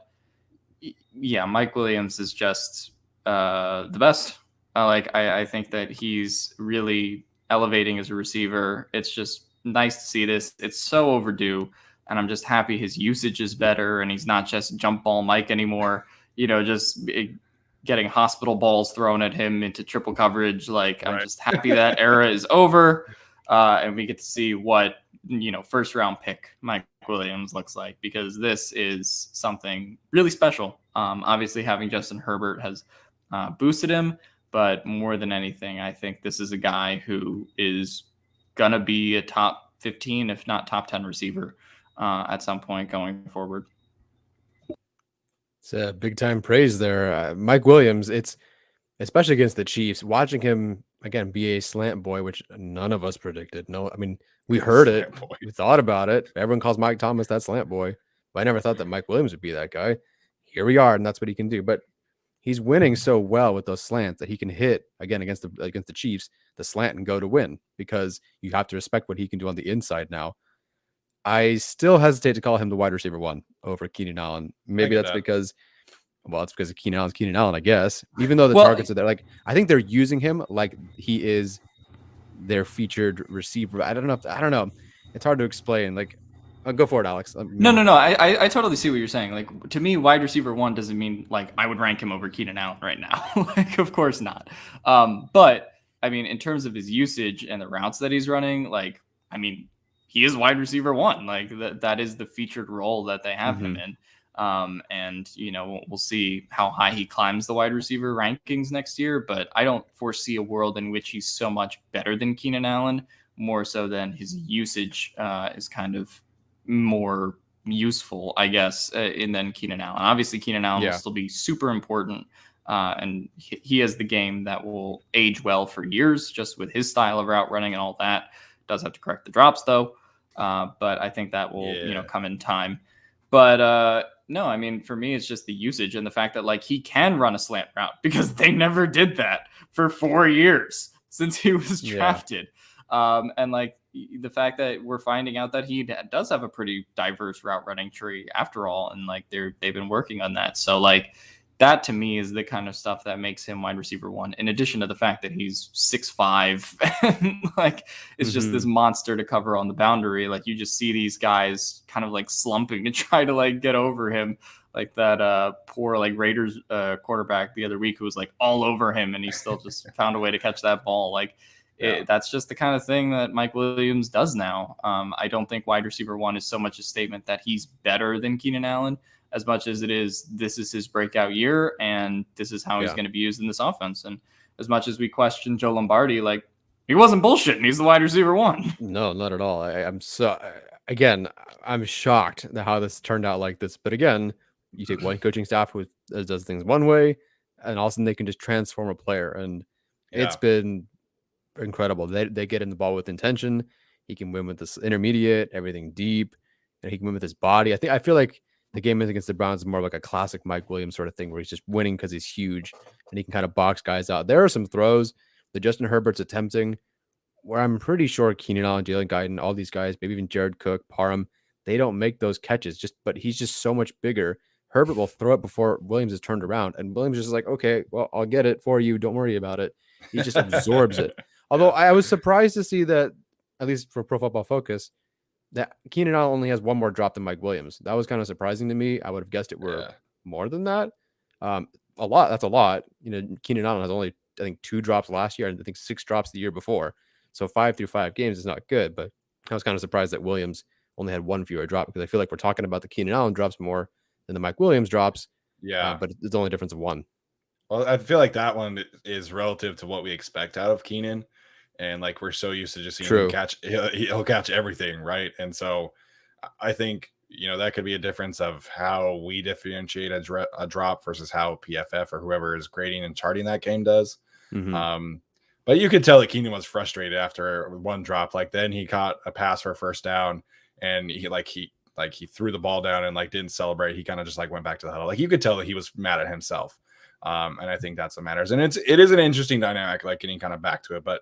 Mike Williams is just the best. I think that he's really elevating as a receiver. It's just nice to see this. It's so overdue, and I'm just happy his usage is better, and he's not just jump ball Mike anymore. Just getting hospital balls thrown at him into triple coverage. I'm just happy that era is over, and we get to see what first round pick Mike Williams looks like, because this is something really special. Obviously, having Justin Herbert has boosted him, but more than anything, I think this is a guy who is gonna be a top 15, if not top 10 receiver at some point going forward. It's a big time praise there. Mike Williams, it's especially against the Chiefs, watching him again be a slant boy, which none of us predicted. No, I mean, we heard it, we thought about it. Everyone calls Mike Thomas that slant boy, but I never thought that Mike Williams would be that guy. Here we are, and that's what he can do. But he's winning so well with those slants that he can hit again against the Chiefs, the slant, and go to win, because you have to respect what he can do on the inside now. I still hesitate to call him the wide receiver one over Keenan Allen. Maybe that's because, it's because of Keenan Allen's Keenan Allen, I guess. Even though the targets are there, I think they're using him like he is their featured receiver. I don't know. It's hard to explain. Go for it, Alex. No. I totally see what you're saying. To me, wide receiver one doesn't mean I would rank him over Keenan Allen right now. Of course not. But I mean, in terms of his usage and the routes that he's running, he is wide receiver one. That is the featured role that they have him in. And we'll see how high he climbs the wide receiver rankings next year, but I don't foresee a world in which he's so much better than Keenan Allen, more so than his usage is kind of more useful, I guess, than Keenan Allen. Obviously, Keenan Allen will still be super important, and he has the game that will age well for years, just with his style of route running and all that. Does have to correct the drops, though, but I think that will come in time. But no, I mean, for me, it's just the usage and the fact that he can run a slant route, because they never did that for 4 years since he was drafted. And the fact that we're finding out that he does have a pretty diverse route running tree after all, and they've been working on that. So that to me is the kind of stuff that makes him wide receiver one, in addition to the fact that he's 6'5" and it's just this monster to cover on the boundary. You just see these guys kind of slumping to try to get over him, that poor Raiders quarterback the other week who was all over him, and he still just found a way to catch that ball. That's just the kind of thing that Mike Williams does now. I don't think wide receiver one is so much a statement that he's better than Keenan Allen, as much as it is, this is his breakout year, and this is how he's going to be used in this offense. And as much as we question Joe Lombardi, he wasn't bullshitting. He's the wide receiver one. No, not at all. I'm shocked at how this turned out like this. But again, you take one coaching staff who does things one way, and all of a sudden they can just transform a player. And it's been incredible. They get in the ball with intention. He can win with this intermediate, everything deep, and he can win with his body. I feel like the game against the Browns is more like a classic Mike Williams sort of thing, where he's just winning because he's huge and he can kind of box guys out. There are some throws that Justin Herbert's attempting where I'm pretty sure Keenan Allen, Jalen Guyton, all these guys, maybe even Jared Cook, Parham, they don't make those catches. But he's just so much bigger. Herbert will throw it before Williams is turned around, and Williams is just okay, well, I'll get it for you. Don't worry about it. He just absorbs it. Although I was surprised to see that, at least for Pro Football Focus, that Keenan Allen only has one more drop than Mike Williams. That was kind of surprising to me. I would have guessed it were more than that. A lot. That's a lot. Keenan Allen has only, I think, 2 drops last year, and I think 6 drops the year before. So 5 through 5 games is not good. But I was kind of surprised that Williams only had 1 fewer drop, because I feel like we're talking about the Keenan Allen drops more than the Mike Williams drops. But it's only a difference of 1. Well, I feel like that one is relative to what we expect out of Keenan. And we're so used to just seeing him catch, he'll catch everything, right? And so I think, that could be a difference of how we differentiate a drop versus how PFF or whoever is grading and charting that game does. But you could tell that Keenan was frustrated after 1 drop. Then he caught a pass for a first down, and he like he threw the ball down and like didn't celebrate. He kind of just like went back to the huddle. Like you could tell that he was mad at himself. And I think that's what matters. And it is an interesting dynamic, like getting kind of back to it. But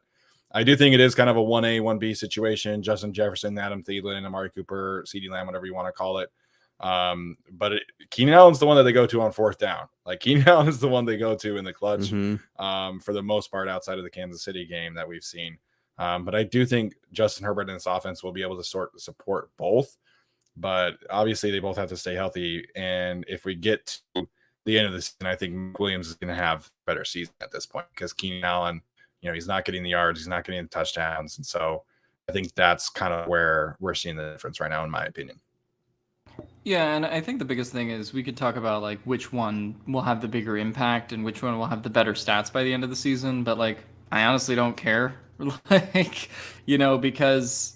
I do think it is kind of a 1A, 1B situation. Justin Jefferson, Adam Thielen, Amari Cooper, CeeDee Lamb, whatever you want to call it. But Keenan Allen's the one that they go to on fourth down. Like Keenan Allen is the one they go to in the clutch for the most part outside of the Kansas City game that we've seen. But I do think Justin Herbert and this offense will be able to support both. But obviously they both have to stay healthy. And if we get to the end of the season, I think Williams is going to have a better season at this point because Keenan Allen, he's not getting the yards, he's not getting the touchdowns. And so I think that's kind of where we're seeing the difference right now, in my opinion. Yeah, and I think the biggest thing is we could talk about like which one will have the bigger impact and which one will have the better stats by the end of the season. But like, I honestly don't care, like, because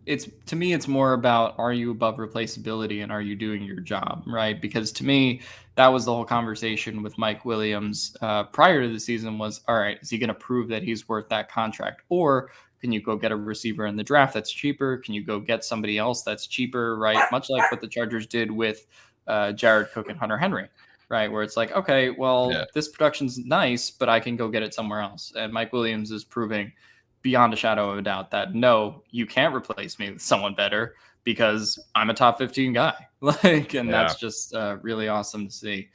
it's, to me, it's more about, are you above replaceability and are you doing your job, right? Because to me, that was the whole conversation with Mike Williams prior to the season was, all right, is he going to prove that he's worth that contract? Or can you go get a receiver in the draft that's cheaper? Can you go get somebody else that's cheaper, right? Much like what the Chargers did with Jared Cook and Hunter Henry, right? Where it's like, okay, well, this production's nice, but I can go get it somewhere else. And Mike Williams is proving beyond a shadow of a doubt that, no, you can't replace me with someone better because I'm a top 15 guy. That's just really awesome to see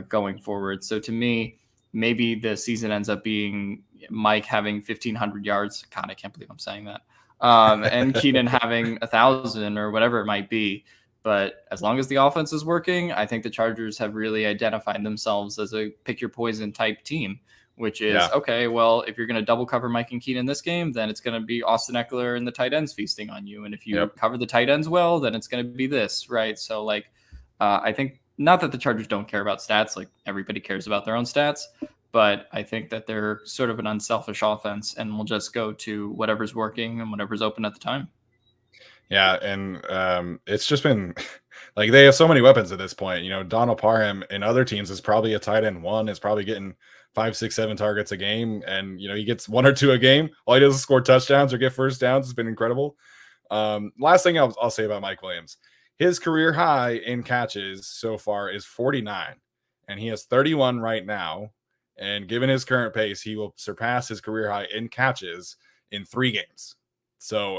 going forward. So to me, maybe the season ends up being Mike having 1,500 yards. God, I can't believe I'm saying that. And Keenan having 1,000 or whatever it might be. But as long as the offense is working, I think the Chargers have really identified themselves as a pick your poison type team, which is, okay, well, if you're going to double cover Mike and Keenan this game, then it's going to be Austin Eckler and the tight ends feasting on you. And if you cover the tight ends well, then it's going to be this, right? So, like, I think not that the Chargers don't care about stats. Like, everybody cares about their own stats. But I think that they're sort of an unselfish offense and will just go to whatever's working and whatever's open at the time. Yeah, and it's just been like they have so many weapons at this point. Donald Parham and other teams is probably a tight end one, is probably getting 5, 6, 7 targets a game, and he gets 1 or 2 a game. All he does is score touchdowns or get first downs. It's been incredible. Last thing I'll say about Mike Williams, his career high in catches so far is 49, and he has 31 right now. And given his current pace, he will surpass his career high in catches in 3 games. So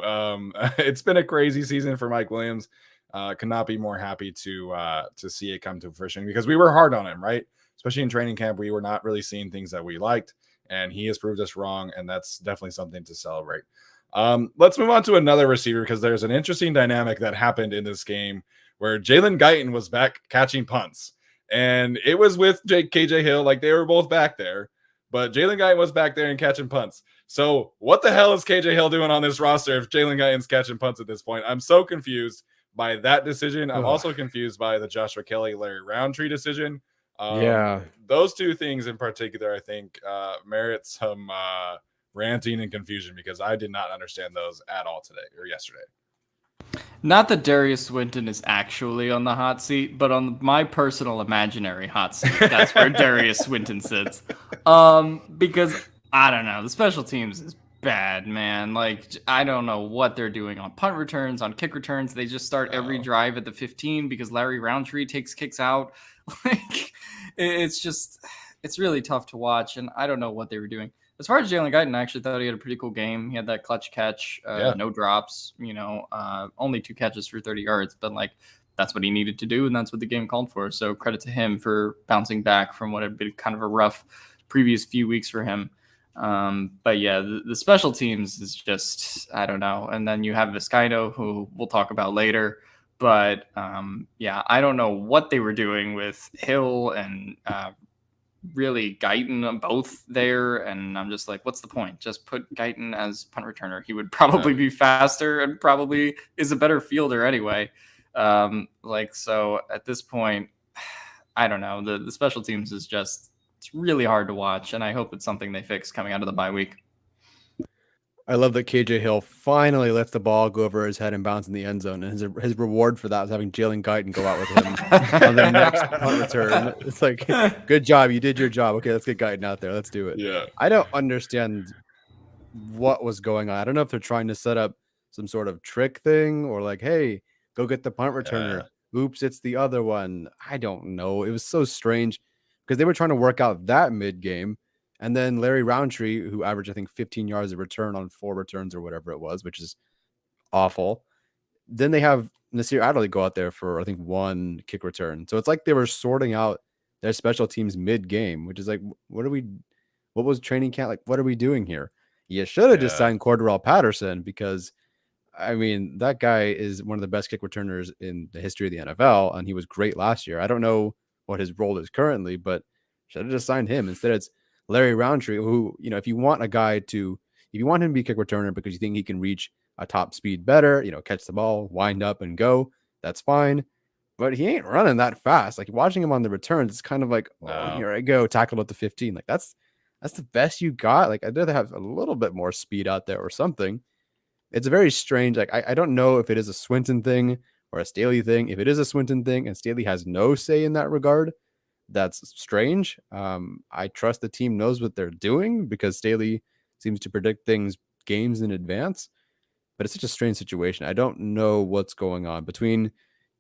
it's been a crazy season for Mike Williams. Cannot be more happy to see it come to fruition because we were hard on him, right? Especially in training camp, we were not really seeing things that we liked, and he has proved us wrong, and that's definitely something to celebrate. Let's move on to another receiver because there's an interesting dynamic that happened in this game where Jalen Guyton was back catching punts. And it was with KJ Hill, like they were both back there, but Jalen Guyton was back there and catching punts. So what the hell is KJ Hill doing on this roster if Jalen Guyton's catching punts at this point? I'm so confused by that decision. I'm also confused by the Joshua Kelly, Larry Roundtree decision. Those 2 things in particular, I think, merit some ranting and confusion because I did not understand those at all today or yesterday. Not that Darius Swinton is actually on the hot seat, but on my personal imaginary hot seat, that's where Darius Swinton sits. Because, I don't know, the special teams is bad, man. Like, I don't know what they're doing on punt returns, on kick returns. They just start every drive at the 15 because Larry Roundtree takes kicks out. Like, it's really tough to watch, and I don't know what they were doing. As far as Jalen Guyton, I actually thought he had a pretty cool game. He had that clutch catch, no drops, only 2 catches for 30 yards. But, like, that's what he needed to do, and that's what the game called for. So credit to him for bouncing back from what had been kind of a rough previous few weeks for him. But, yeah, the special teams is just, I don't know. And then you have Vizcaino, who we'll talk about later. But, I don't know what they were doing with Hill and really Guyton both there, and I'm just like, what's the point? Just put Guyton as punt returner. He would probably be faster and probably is a better fielder anyway. So at this point, I don't know. The special teams is just, it's really hard to watch, and I hope it's something they fix coming out of the bye week. I love that KJ Hill finally lets the ball go over his head and bounce in the end zone. And his reward for that was having Jalen Guyton go out with him on the next punt return. It's like, good job. You did your job. Okay, let's get Guyton out there. Let's do it. Yeah. I don't understand what was going on. I don't know if they're trying to set up some sort of trick thing or like, hey, Go get the punt returner. Oops, it's the other one. I don't know. It was so strange because they were trying to work out that mid game. And then Larry Roundtree, who averaged, I think, 15 yards of return on 4 returns or whatever it was, which is awful. Then they have Nasir Adderley go out there for, I think, 1 kick return. So it's like they were sorting out their special teams mid-game, which is like, what was training camp? Like, what are we doing here? You should have just signed Cordarrelle Patterson because, I mean, that guy is one of the best kick returners in the history of the NFL, and he was great last year. I don't know what his role is currently, but should have just signed him. Instead, it's Larry Roundtree, who, if you want him to be a kick returner because you think he can reach a top speed better, catch the ball, wind up and go, that's fine. But he ain't running that fast. Like, watching him on the returns, it's kind of like, oh, here I go, tackled at the 15. Like, that's the best you got. Like, I'd rather have a little bit more speed out there or something. It's a very strange, like, I don't know if it is a Swinton thing or a Staley thing. If it is a Swinton thing and Staley has no say in that regard, that's strange. I trust the team knows what they're doing because Staley seems to predict games in advance. But it's such a strange situation. I don't know what's going on between,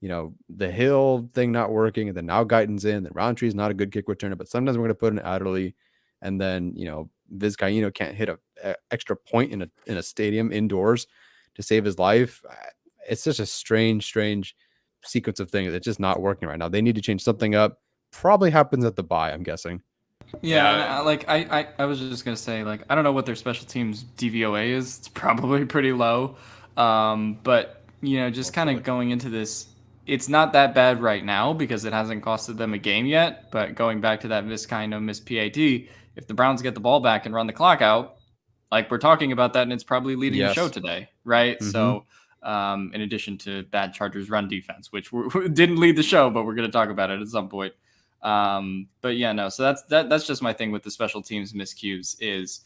the Hill thing not working, and then now Guyton's in. Then Roundtree's not a good kick returner, but sometimes we're going to put in Adderley, and then Vizcaino can't hit a extra point in a stadium indoors to save his life. It's just a strange sequence of things. It's just not working right now. They need to change something up. Probably happens at the bye, I'm guessing. Yeah, and I was just gonna say, like, I don't know what their special teams DVOA is. It's probably pretty low, but just kind of going into this, it's not that bad right now because it hasn't costed them a game yet. But going back to that Vizcaino missed PAT, if the Browns get the ball back and run the clock out, like we're talking about that, and it's probably leading the show today, right? Mm-hmm. So, in addition to bad Chargers run defense, which didn't lead the show, but we're gonna talk about it at some point. But yeah, no, so that's just my thing with the special teams miscues is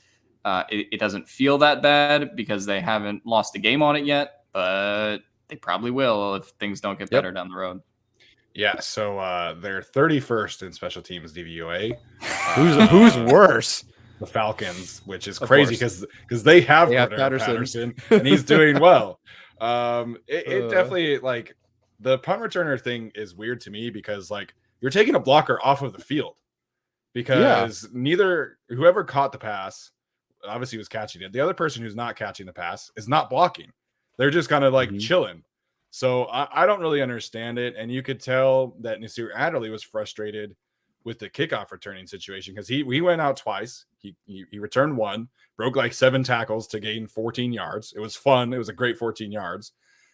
it doesn't feel that bad because they haven't lost a game on it yet, but they probably will if things don't get better down the road. Yeah, so they're 31st in special teams DVOA. Who's worse? The Falcons, which is crazy because they have Patterson and he's doing well. It definitely, like, the punt returner thing is weird to me because, like, you're taking a blocker off of the field because whoever caught the pass obviously was catching it. The other person who's not catching the pass is not blocking. They're just kind of like chilling. So I don't really understand it. And you could tell that Nasir Adderley was frustrated with the kickoff returning situation because he went out twice. He returned 1, broke like 7 tackles to gain 14 yards. It was fun. It was a great 14 yards.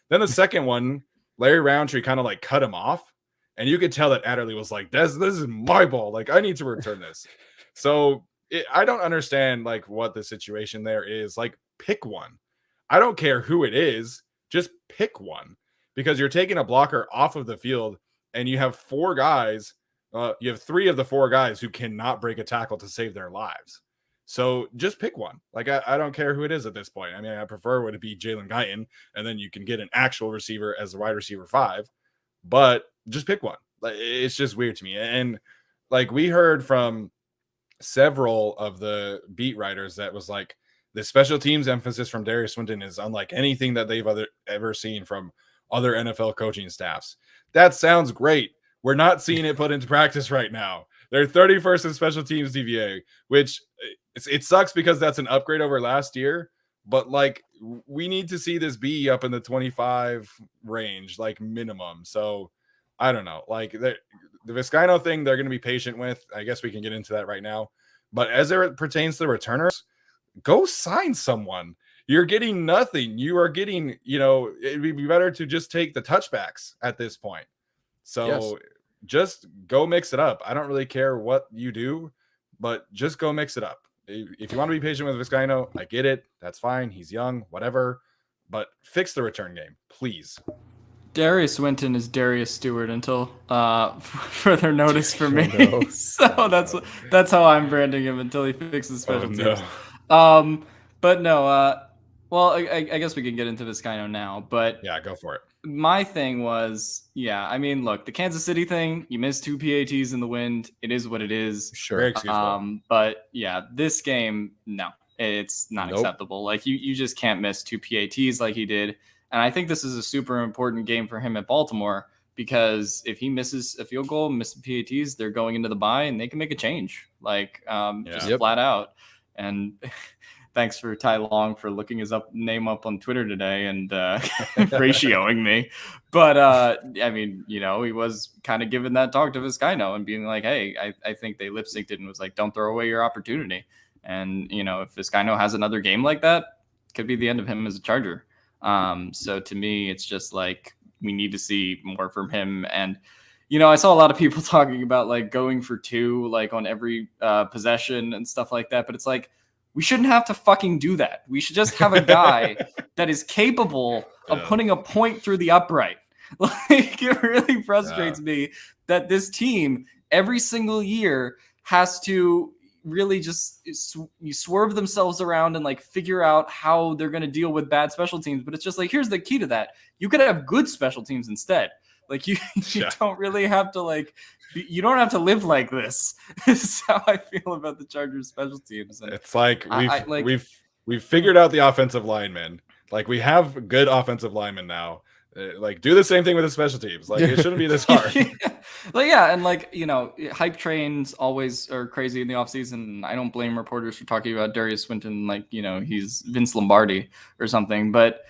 Then the second one, Larry Roundtree kind of like cut him off. And you could tell that Adderley was like, this is my ball. Like, I need to return this. So I don't understand, like, what the situation there is. Like, pick one. I don't care who it is. Just pick one. Because you're taking a blocker off of the field and you have 4 guys. You have 3 of the 4 guys who cannot break a tackle to save their lives. So just pick one. Like, I don't care who it is at this point. I mean, I prefer it to be Jalen Guyton, and then you can get an actual receiver as the wide receiver 5. But just pick one. It's just weird to me. And like, we heard from several of the beat writers that was like, the special teams emphasis from Darius Swinton is unlike anything that they've ever seen from other NFL coaching staffs. That sounds great. We're not seeing it put into practice right now. They're 31st in special teams DVA, which it sucks because that's an upgrade over last year. But, like, we need to see this be up in the 25 range, like, minimum. So, I don't know. Like, the Vizcaino thing, they're going to be patient with. I guess we can get into that right now. But as it pertains to the returners, go sign someone. You're getting nothing. You are getting, it'd be better to just take the touchbacks at this point. So, just go mix it up. I don't really care what you do, but just go mix it up. If you want to be patient with Vizcaino, I get it. That's fine. He's young, whatever. But fix the return game, please. Darius Swinton is Darius Stewart until further notice for me. So that's how I'm branding him until he fixes special teams. No. But no. Well, I guess we can get into Vizcaino now. But yeah, go for it. My thing was, I mean, look, the Kansas City thing, you missed 2 PATs in the wind. It is what it is. Sure. But yeah, this game, no, it's not acceptable. Like, you just can't miss 2 PATs like he did. And I think this is a super important game for him at Baltimore, because if he misses a field goal, misses PATs, they're going into the bye and they can make a change, like just flat out. And thanks for Ty Long for looking his name up on Twitter today and ratioing me. But I mean, he was kind of giving that talk to Vizcaino and being like, hey, I think they lip synced it and was like, don't throw away your opportunity. And, if Vizcaino has another game like that, it could be the end of him as a Charger. So to me, it's just like, we need to see more from him. And, I saw a lot of people talking about like going for 2, like on every possession and stuff like that. But it's like, we shouldn't have to fucking do that. We should just have a guy that is capable of putting a point through the upright. Like, it really frustrates me that this team every single year has to really just swerve themselves around and like figure out how they're going to deal with bad special teams. But it's just like, here's the key to that. You could have good special teams instead. Like you don't really have to you don't have to live like this. This is how I feel about the Chargers special teams. And it's like we've figured out the offensive linemen. Like, we have good offensive linemen now. Like, do the same thing with the special teams. Like, it shouldn't be this hard. And hype trains always are crazy in the offseason. I don't blame reporters for talking about Darius Swinton like, he's Vince Lombardi or something. But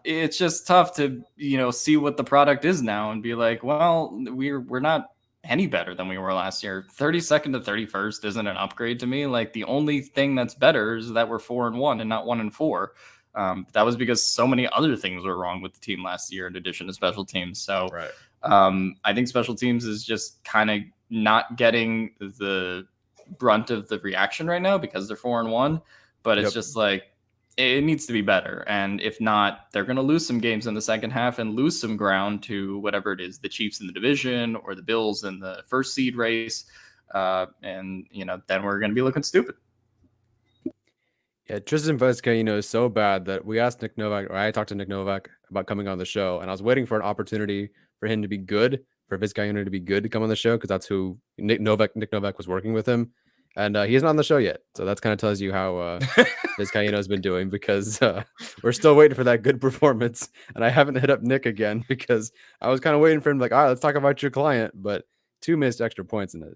it's just tough to, see what the product is now and be like, well, we're not any better than we were last year. 32nd to 31st isn't an upgrade to me. Like, the only thing that's better is that we're 4-1 and not 1-4. That was because so many other things were wrong with the team last year in addition to special teams. So I think special teams is just kind of not getting the brunt of the reaction right now because they're 4-1, but it's just like, it needs to be better. And if not, they're going to lose some games in the second half and lose some ground to whatever it is, the Chiefs in the division or the Bills in the first seed race. And then we're going to be looking stupid. Yeah, Tristan Vizcaino is so bad that we asked Nick Novak, or I talked to Nick Novak about coming on the show, and I was waiting for an opportunity for him to be good, for Vizcaino to be good to come on the show, because that's who Nick Novak was working with him, and he's not on the show yet. So that's kind of tells you how Vizcaino has been doing, because we're still waiting for that good performance, and I haven't hit up Nick again because I was kind of waiting for him, like, all right, let's talk about your client, but 2 missed extra points in an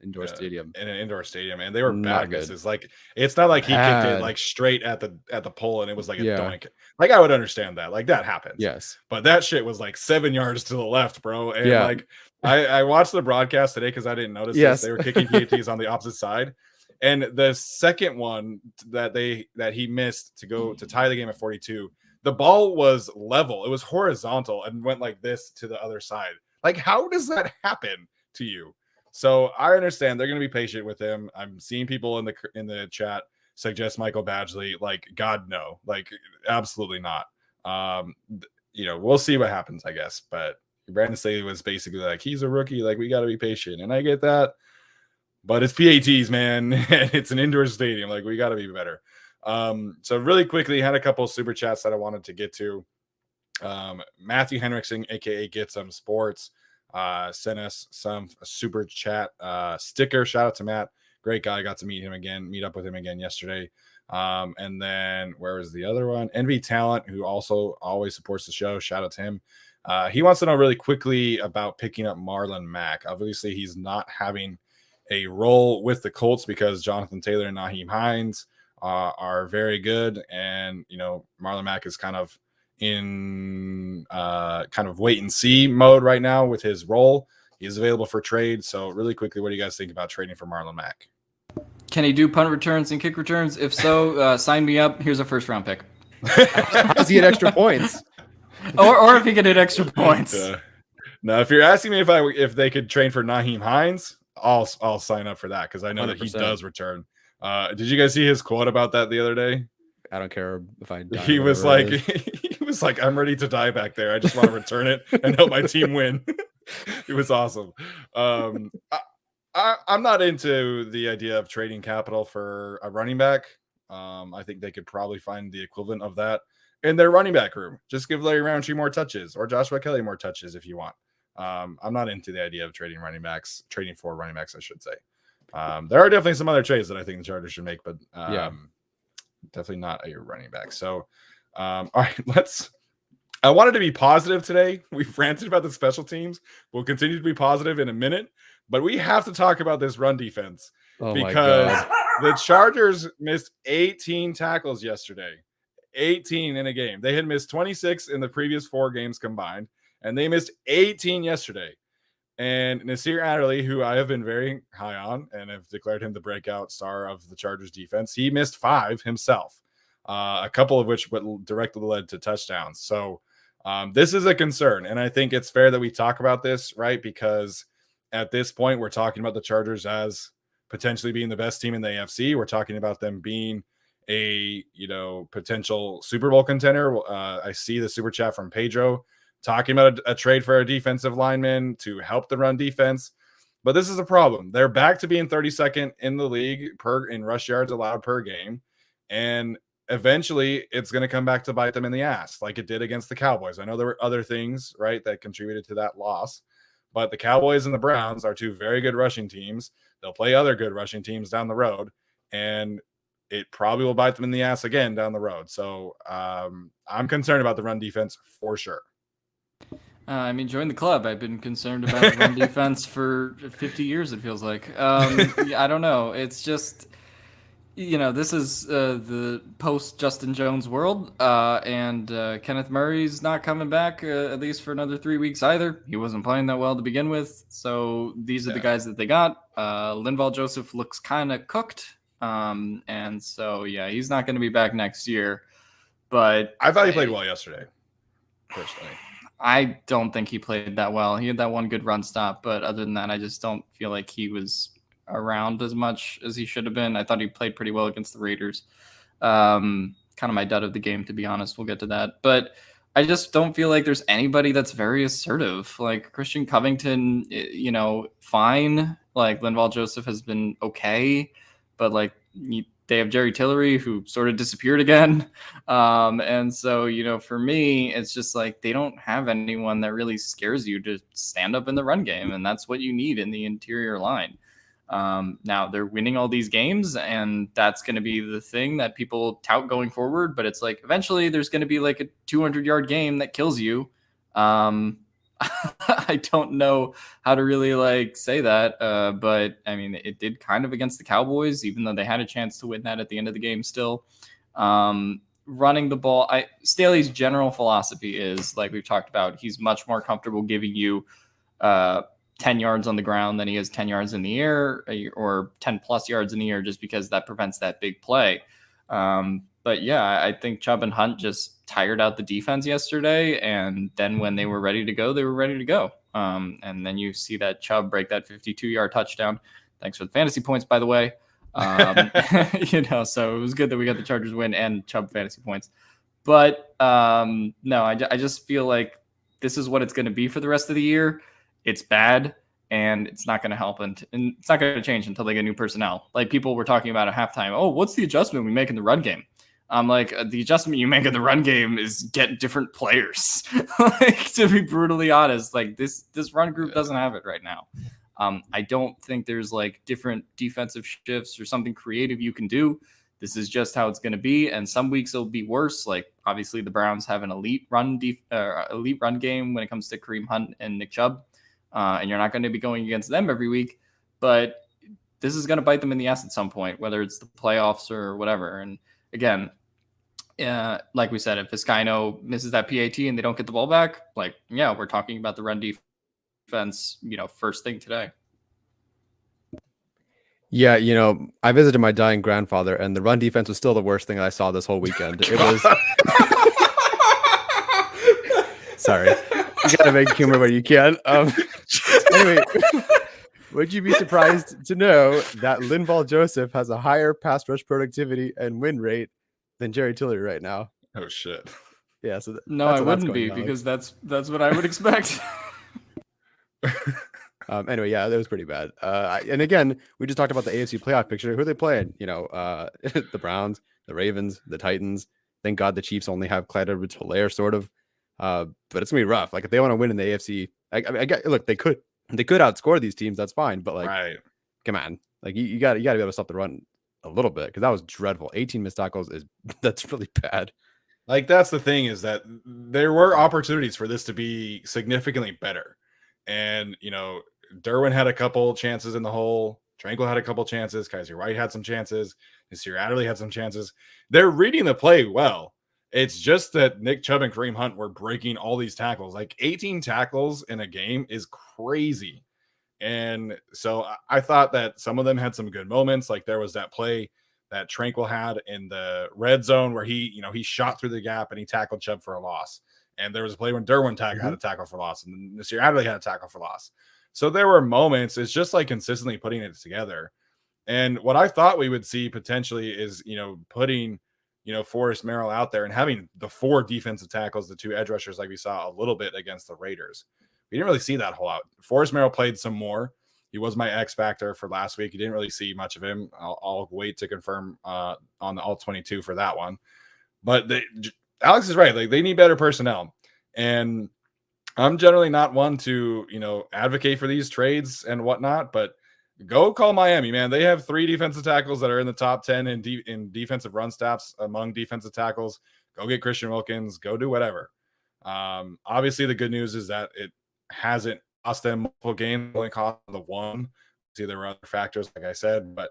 indoor stadium. In an indoor stadium, and they were bad misses. Like, it's not like he kicked it like straight at the pole and it was like a doink. Like, I would understand that. Like, that happens. Yes. But that shit was like 7 yards to the left, bro. And like, I watched the broadcast today because I didn't notice this. They were kicking PATs on the opposite side. And the second one that he missed to tie the game at 42, the ball was level. It was horizontal and went like this to the other side. Like, how does that happen to you? So I understand they're going to be patient with him. I'm seeing people in the chat suggest Michael Badgley. Like, God, no, like, absolutely not. We'll see what happens, I guess. But Brandon Staley was basically like, he's a rookie. Like, we got to be patient. And I get that. But it's PATs, man. It's an indoor stadium. Like, we got to be better. So really quickly, had a couple of super chats that I wanted to get to. Matthew Henriksen, a.k.a. Get Some Sports, sent us some super chat sticker. Shout out to Matt. Great guy. Got to meet up with him again yesterday. And then where was the other one? NV Talent, who also always supports the show. Shout out to him. He wants to know really quickly about picking up Marlon Mack. Obviously, he's not having a role with the Colts because Jonathan Taylor and Naheem Hines are very good. And, Marlon Mack is kind of in kind of wait and see mode right now with his role. He's available for trade. So really quickly, what do you guys think about trading for Marlon Mack? Can he do punt returns and kick returns? If so, sign me up. Here's a first round pick. How does he get extra points? or if he could hit extra points. Now, if you're asking me if they could train for Naheem Hines, I'll sign up for that because I know 100%. That he does return. Did you guys see his quote about that the other day? I don't care if I die. He was like, I'm ready to die back there. I just want to return it and help my team win. It was awesome. I'm not into the idea of trading capital for a running back. I think they could probably find the equivalent of that in their running back room. Just give Larry Roundtree more touches or Joshua Kelly more touches if you want. I'm not into the idea of trading for running backs, I should say. There are definitely some other trades that I think the Chargers should make, but definitely not a running back. So, all right, let's I wanted to be positive today. We've ranted about the special teams. We'll continue to be positive in a minute, but we have to talk about this run defense Oh my because God. the Chargers missed 18 tackles yesterday. 18 in a game. They had missed 26 in the previous 4 games combined, and they missed 18 yesterday. And Nasir Adderley, who I have been very high on and have declared him the breakout star of the Chargers defense, he missed 5 himself, a couple of which directly led to touchdowns. So this is a concern. And I think it's fair that we talk about this, right? Because at this point, we're talking about the Chargers as potentially being the best team in the AFC. We're talking about them being a potential Super Bowl contender. I see the super chat from Pedro talking about a trade for a defensive lineman to help the run defense. But this is a problem. They're back to being 32nd in the league in rush yards allowed per game. And eventually it's going to come back to bite them in the ass like it did against the Cowboys. I know there were other things, right, that contributed to that loss. But the Cowboys and the Browns are 2 very good rushing teams. They'll play other good rushing teams down the road. And it probably will bite them in the ass again down the road. So I'm concerned about the run defense for sure. Join the club. I've been concerned about the run defense for 50 years, it feels like. I don't know. It's just, this is the post-Justin Jones world, and Kenneth Murray's not coming back, at least for another 3 weeks either. He wasn't playing that well to begin with, so these are the guys that they got. Lindvall Joseph looks kind of cooked. And so, he's not going to be back next year. But I thought he played well yesterday, personally. I don't think he played that well. He had that one good run stop, but other than that, I just don't feel like he was around as much as he should have been. I thought he played pretty well against the Raiders. Kind of my dud of the game, to be honest. We'll get to that. But I just don't feel like there's anybody that's very assertive. Like Christian Covington, fine. Like Lindvall Joseph has been okay. But like they have Jerry Tillery, who sort of disappeared again. And so, for me, it's just like they don't have anyone that really scares you to stand up in the run game. And that's what you need in the interior line. Now they're winning all these games, and that's going to be the thing that people tout going forward. But it's like eventually there's going to be like a 200-yard game that kills you. I don't know how to really say that, but I mean, it did kind of against the Cowboys, even though they had a chance to win that at the end of the game still. Running the ball, Staley's general philosophy is, like we've talked about, he's much more comfortable giving you 10 yards on the ground than he is 10 yards in the air or 10 plus yards in the air, just because that prevents that big play. But yeah, I think Chubb and Hunt just tired out the defense yesterday, and then when they were ready to go, they were ready to go. And then you see that Chubb break that 52-yard touchdown. Thanks for the fantasy points, by the way. So it was good that we got the Chargers win and Chubb fantasy points. But no, I just feel like this is what it's going to be for the rest of the year. It's bad, and it's not going to help, and it's not going to change until they get new personnel. Like people were talking about at halftime, oh, what's the adjustment we make in the run game? I'm like, the adjustment you make in the run game is get different players. To be brutally honest, like this run group doesn't have it right now. I don't think there's different defensive shifts or something creative you can do. This is just how it's going to be. And some weeks it'll be worse. Like obviously the Browns have an elite run game when it comes to Kareem Hunt and Nick Chubb. And you're not going to be going against them every week, but this is going to bite them in the ass at some point, whether it's the playoffs or whatever. And again, like we said, if Vizcaino misses that PAT and they don't get the ball back, we're talking about the run defense, first thing today. Yeah, I visited my dying grandfather, and the run defense was still the worst thing I saw this whole weekend. It was. Sorry, you gotta make humor when you can. Anyway, would you be surprised to know that Lindvall Joseph has a higher pass rush productivity and win rate than Jerry Tillery right now? Oh shit! Yeah, so no, I wouldn't be, because that's what I would expect. Anyway, yeah, that was pretty bad. And again, we just talked about the AFC playoff picture. Who are they playing? The Browns, the Ravens, the Titans. Thank God the Chiefs only have Clyde Edwards-Helaire, sort of. But it's gonna be rough. Like if they want to win in the AFC, look, they could outscore these teams. That's fine. But right. Come on, you got to be able to stop the run a little bit, because that was dreadful. 18 missed tackles that's really bad. Like, that's the thing, is that there were opportunities for this to be significantly better. And, Derwin had a couple chances in the hole. Tranquil had a couple chances. Kaiser White had some chances. Nasir Adderley had some chances. They're reading the play well. It's just that Nick Chubb and Kareem Hunt were breaking all these tackles. Like, 18 tackles in a game is crazy. And so I thought that some of them had some good moments. Like, there was that play that Tranquil had in the red zone where he shot through the gap and he tackled Chubb for a loss. And there was a play when Derwin had a tackle for loss, and Nasir Adderley had a tackle for loss. So there were moments. It's just like consistently putting it together. And what I thought we would see potentially is, putting, Forrest Merrill out there and having the 4 defensive tackles, the 2 edge rushers, like we saw a little bit against the Raiders. We didn't really see that whole lot. Forrest Merrill played some more. He was my X factor for last week. You didn't really see much of him. I'll wait to confirm on the all 22 for that one. But Alex is right. Like, they need better personnel. And I'm generally not one to, advocate for these trades and whatnot, but go call Miami, man. They have 3 defensive tackles that are in the top 10 in defensive run stats among defensive tackles. Go get Christian Wilkins. Go do whatever. Obviously, the good news is that it hasn't cost them multiple games, only cost the 1. See, there were other factors, like I said, but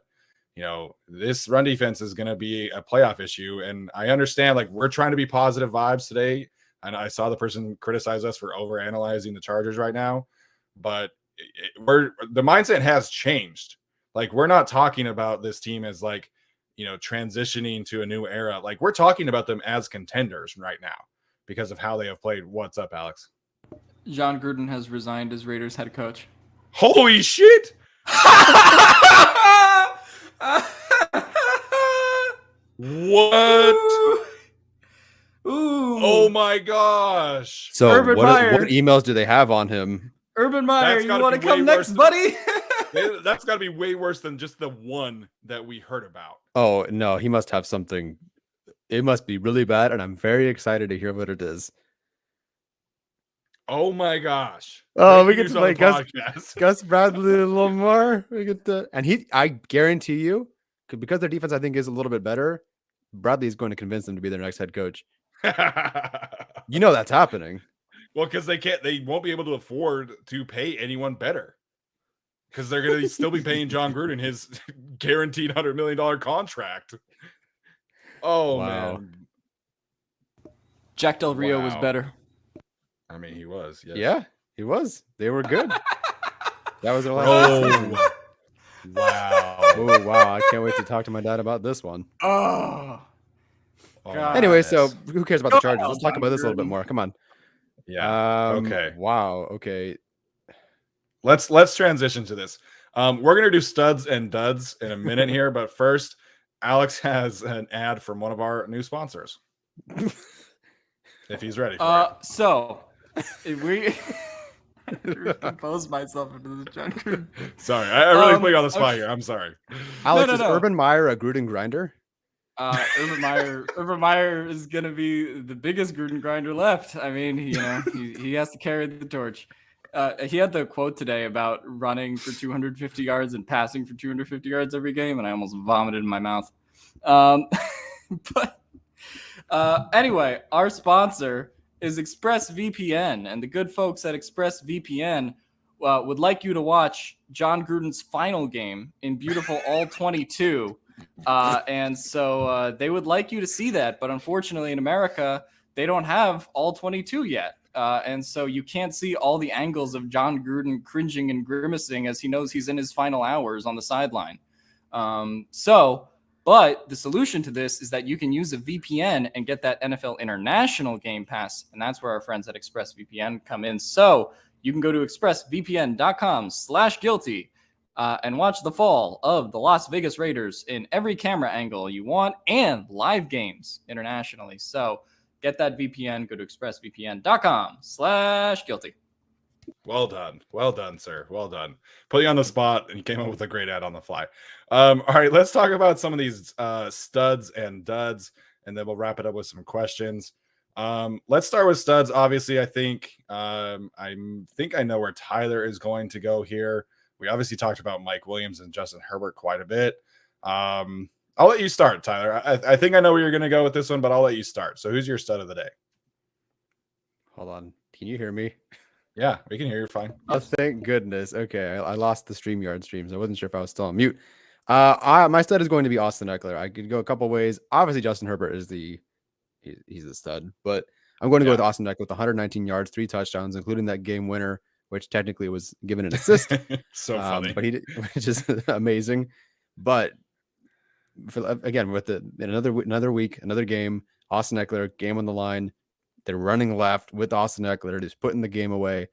this run defense is going to be a playoff issue. And I understand, like, we're trying to be positive vibes today. And I saw the person criticize us for overanalyzing the Chargers right now, but the mindset has changed. Like, we're not talking about this team as like, transitioning to a new era. Like, we're talking about them as contenders right now because of how they have played. What's up, Alex? John Gruden has resigned as Raiders head coach. Holy shit! What? Ooh. Oh my gosh! So Herbert what emails do they have on him? Urban Meyer, you want to come next, buddy? That's got to be way worse than just the one that we heard about. Oh no, he must have something. It must be really bad, and I'm very excited to hear what it is. Oh my gosh! Oh, we get to play Gus Bradley Lamar. We get to, and I guarantee you, because their defense I think is a little bit better. Bradley is going to convince them to be their next head coach. That's happening. Well, because they won't be able to afford to pay anyone better. Because they're going to still be paying John Gruden his guaranteed $100 million contract. Oh, wow. Man. Jack Del Rio was better. I mean, he was. Yes. Yeah, he was. They were good. That was their last season. Wow. Oh, wow. I can't wait to talk to my dad about this one. Oh. God. Anyway, so who cares about the Chargers? Let's talk about this a little bit more. Come on. Yeah. Okay. Wow. Okay. Let's transition to this. We're gonna do studs and duds in a minute here, but first, Alex has an ad from one of our new sponsors. If he's ready for it. So we compose myself into the John. Sorry, I really put you on the spot here. I'm sorry. Alex, is Urban Meyer a Gruden grinder? Urban Meyer is gonna be the biggest Gruden grinder left. I mean, he has to carry the torch. He had the quote today about running for 250 yards and passing for 250 yards every game, and I almost vomited in my mouth. But anyway, our sponsor is ExpressVPN, and the good folks at ExpressVPN would like you to watch John Gruden's final game in beautiful all 22. And so they would like you to see that, but unfortunately in America, they don't have all 22 yet. And so you can't see all the angles of John Gruden cringing and grimacing as he knows he's in his final hours on the sideline. But the solution to this is that you can use a VPN and get that NFL International Game Pass. And that's where our friends at ExpressVPN come in. So you can go to expressvpn.com/guilty and watch the fall of the Las Vegas Raiders in every camera angle you want and live games internationally. So get that VPN, go to expressvpn.com/guilty. Well done, sir. Well done. Put you on the spot, and you came up with a great ad on the fly. All right, let's talk about some of these studs and duds, and then we'll wrap it up with some questions. Let's start with studs. Obviously, I think I know where Tyler is going to go here. We obviously talked about Mike Williams and Justin Herbert quite a bit. I'll let you start, Tyler. I think I know where you're going to go with this one, but I'll let you start. So who's your stud of the day? Hold on. Can you hear me? Yeah, we can hear you fine. Oh, thank goodness. Okay, I lost the StreamYard streams. I wasn't sure if I was still on mute. My stud is going to be Austin Eckler. I could go a couple ways. Obviously, Justin Herbert is he's the stud, but I'm going to go with Austin Eckler with 119 yards, 3 touchdowns, including that game winner, which technically was given an assist. So funny, but he did, which is amazing. But again, with another week, another game, Austin Eckler, game on the line. They're running left with Austin Eckler, just putting the game away.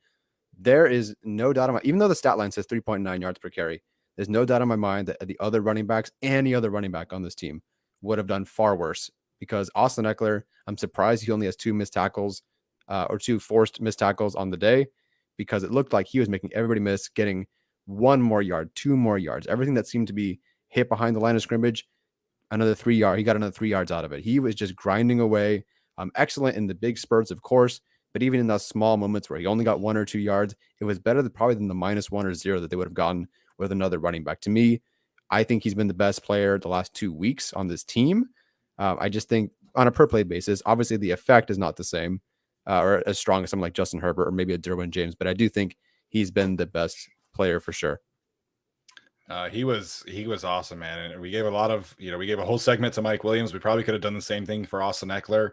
There is no doubt in my, even though the stat line says 3.9 yards per carry, there's no doubt in my mind that the other running backs, any other running back on this team, would have done far worse, because Austin Eckler, I'm surprised he only has 2 missed tackles or 2 forced missed tackles on the day, because it looked like he was making everybody miss, getting 1 more yard, 2 more yards, everything that seemed to be hit behind the line of scrimmage, another 3 yard. He got another 3 yards out of it. He was just grinding away. Excellent in the big spurts, of course, but even in those small moments where he only got 1 or 2 yards, it was better than the -1 or 0 that they would have gotten with another running back. To me, I think he's been the best player the last 2 weeks on this team. I just think on a per play basis, obviously the effect is not the same or as strong as someone like Justin Herbert or maybe a Derwin James, but I do think he's been the best player for sure. He was awesome, man. And we gave we gave a whole segment to Mike Williams. We probably could have done the same thing for Austin Eckler,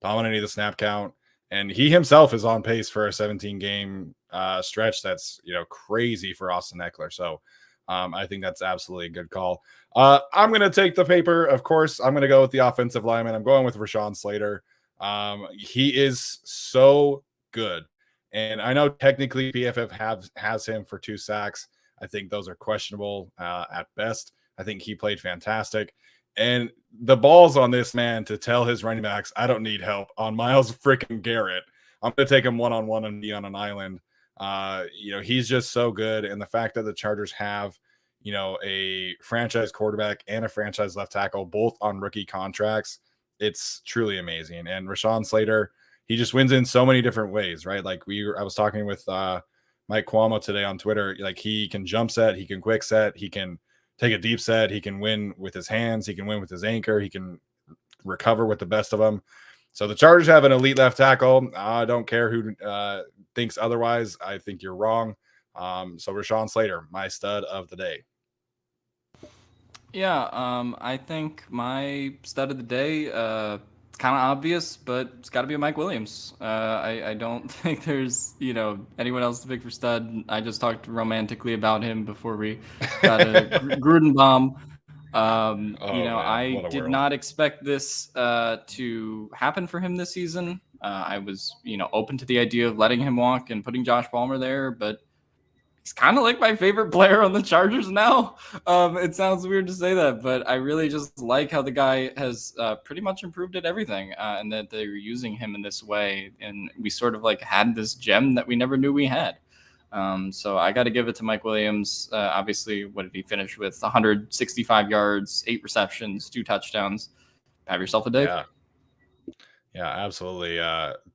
dominating the snap count. And he himself is on pace for a 17 game stretch. That's, crazy for Austin Eckler. So I think that's absolutely a good call. I'm going to take the paper. Of course, I'm going to go with the offensive lineman. I'm going with Rashawn Slater. He is so good. And I know technically PFF has him for 2 sacks. I think those are questionable at best. I think he played fantastic. And the balls on this man to tell his running backs, I don't need help on Myles freaking Garrett. I'm going to take him one-on-one and be on an island. He's just so good. And the fact that the Chargers have, a franchise quarterback and a franchise left tackle, both on rookie contracts, it's truly amazing. And Rashawn Slater, he just wins in so many different ways, right? Like I was talking with Mike Cuomo today on Twitter. Like, he can jump set, he can quick set, he can take a deep set, he can win with his hands, he can win with his anchor, he can recover with the best of them. So the Chargers have an elite left tackle. I don't care who thinks otherwise. I think you're wrong. So Rashawn Slater, my stud of the day. Yeah, I think my stud of the day, kind of obvious, but it's got to be Mike Williams. I don't think there's, anyone else to pick for stud. I just talked romantically about him before we got a Gruden bomb. I did not expect this to happen for him this season. I was, open to the idea of letting him walk and putting Josh Palmer there, but he's kind of like my favorite player on the Chargers now. It sounds weird to say that, but I really just like how the guy has pretty much improved at everything, and that they're using him in this way. And we sort of like had this gem that we never knew we had. So I got to give it to Mike Williams. Obviously, what did he finish with? 165 yards, 8 receptions, 2 touchdowns. Have yourself a day. Yeah, absolutely.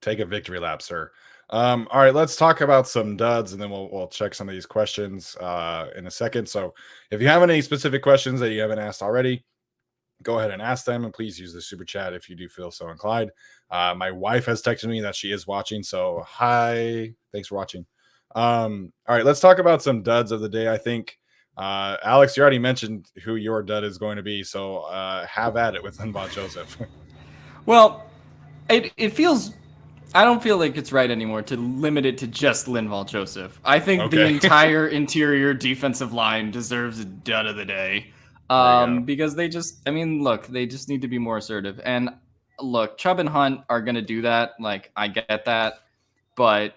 Take a victory lap, sir. All right, let's talk about some duds, and then we'll check some of these questions in a second. So if you have any specific questions that you haven't asked already, go ahead and ask them, and please use the super chat if you do feel so inclined. My wife has texted me that she is watching, so hi, thanks for watching. All right, let's talk about some duds of the day. I think Alex, you already mentioned who your dud is going to be, so have at it with Lindvall Joseph. Well, it feels, I don't feel like it's right anymore to limit it to just Lindvall Joseph. I think the entire interior defensive line deserves a dud of the day. Because they just need to be more assertive. And look, Chubb and Hunt are going to do that. Like, I get that. But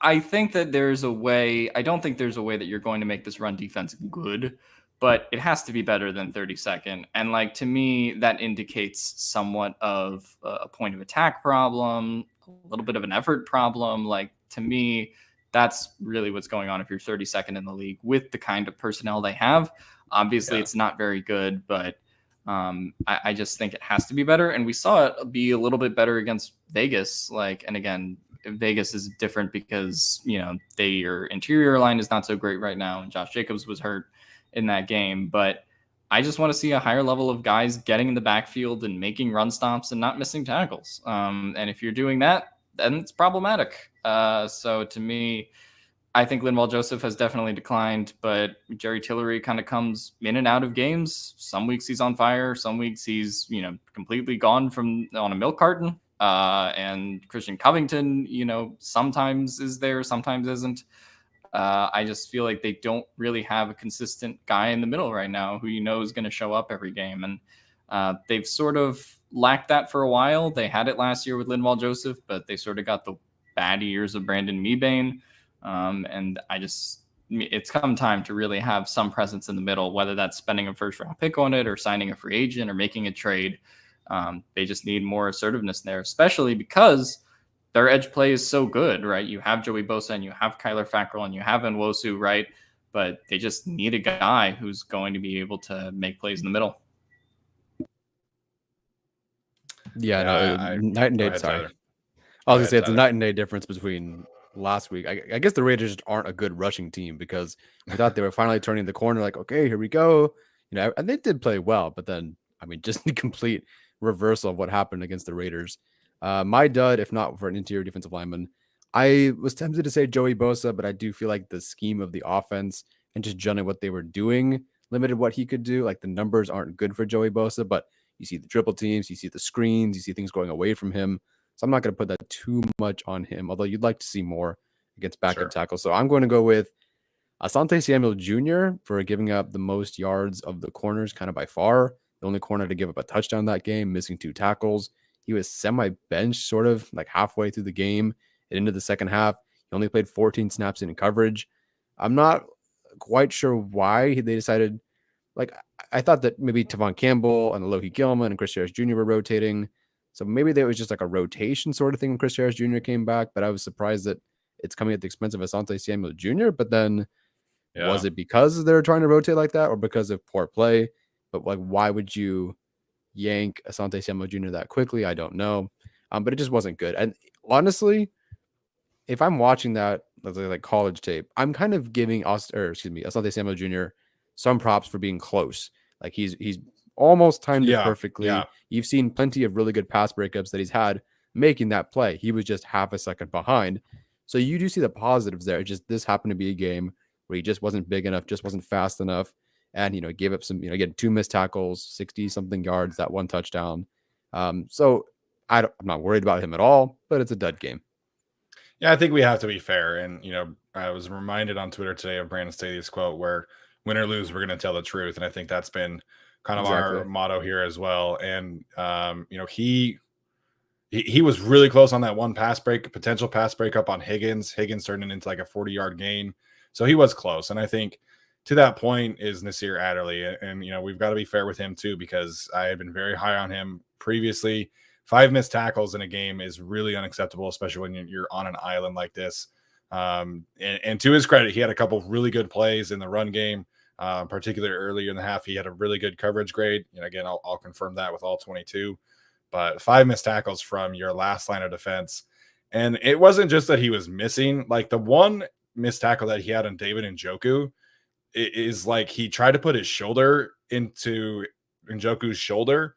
I think that there's a way. I don't think there's a way that you're going to make this run defense good, but it has to be better than 32nd. And like, to me, that indicates somewhat of a point of attack problem, a little bit of an effort problem. Like, to me, that's really what's going on if you're 32nd in the league with the kind of personnel they have. Obviously, it's not very good, but I just think it has to be better. And we saw it be a little bit better against Vegas. Like, and again, Vegas is different because, their interior line is not so great right now, and Josh Jacobs was hurt in that game. But I just want to see a higher level of guys getting in the backfield and making run stops and not missing tackles. And if you're doing that, then it's problematic. So to me, I think Lindvall Joseph has definitely declined, but Jerry Tillery kind of comes in and out of games. Some weeks he's on fire. Some weeks he's, completely gone from on a milk carton. And Christian Covington, sometimes is there, sometimes isn't. I just feel like they don't really have a consistent guy in the middle right now who is going to show up every game. And they've sort of lacked that for a while. They had it last year with Lindvall Joseph, but they sort of got the bad years of Brandon Mebane. And it's come time to really have some presence in the middle, whether that's spending a first round pick on it or signing a free agent or making a trade. They just need more assertiveness there, especially because their edge play is so good, right? You have Joey Bosa and you have Kyler Fackrell and you have Nwosu, right? But they just need a guy who's going to be able to make plays in the middle. Yeah, night and day. Sorry. I was going to say it's a night and day difference between last week. I guess the Raiders just aren't a good rushing team because we thought they were finally turning the corner, like, okay, here we go. And they did play well, but then, just the complete reversal of what happened against the Raiders. My dud, if not for an interior defensive lineman, I was tempted to say Joey Bosa, but I do feel like the scheme of the offense and just generally what they were doing limited what he could do. Like the numbers aren't good for Joey Bosa, but you see the triple teams, you see the screens, you see things going away from him. So I'm not going to put that too much on him, although you'd like to see more against backup tackles. So I'm going to go with Asante Samuel Jr. for giving up the most yards of the corners, kind of by far. The only corner to give up a touchdown that game, missing 2 tackles. He was semi-bench, sort of like halfway through the game and into the second half. He only played 14 snaps in coverage. I'm not quite sure why they decided. Like, I thought that maybe Tavon Campbell and Alohi Gilman and Chris Harris Jr. were rotating. So maybe that was just like a rotation sort of thing when Chris Harris Jr. came back. But I was surprised that it's coming at the expense of Asante Samuel Jr. But then was it because they're trying to rotate like that or because of poor play? But like, why would you yank Asante Samuel Jr. that quickly? I don't know. But it just wasn't good. And honestly, if I'm watching that like college tape, I'm kind of giving Asante Samuel Jr. some props for being close. Like he's almost timed it perfectly. Yeah. You've seen plenty of really good pass breakups that he's had making that play. He was just half a second behind. So you do see the positives there. It just this happened to be a game where he just wasn't big enough, just wasn't fast enough. And, gave up some, again, 2 missed tackles, 60 something yards, that 1 touchdown. So I'm not worried about him at all, but it's a dud game. Yeah, I think we have to be fair. And, I was reminded on Twitter today of Brandon Staley's quote where win or lose, we're going to tell the truth. And I think that's been kind of our motto here as well. And, he was really close on that one potential pass breakup on Higgins. Higgins turned it into like a 40-yard gain. So he was close. And I think to that point is Nasir Adderley. And, we've got to be fair with him too, because I had been very high on him previously. 5 missed tackles in a game is really unacceptable, especially when you're on an island like this. And to his credit, he had a couple of really good plays in the run game, particularly earlier in the half. He had a really good coverage grade. And again, I'll confirm that with all 22. But 5 missed tackles from your last line of defense. And it wasn't just that he was missing. Like the one missed tackle that he had on David Njoku is like he tried to put his shoulder into Njoku's shoulder.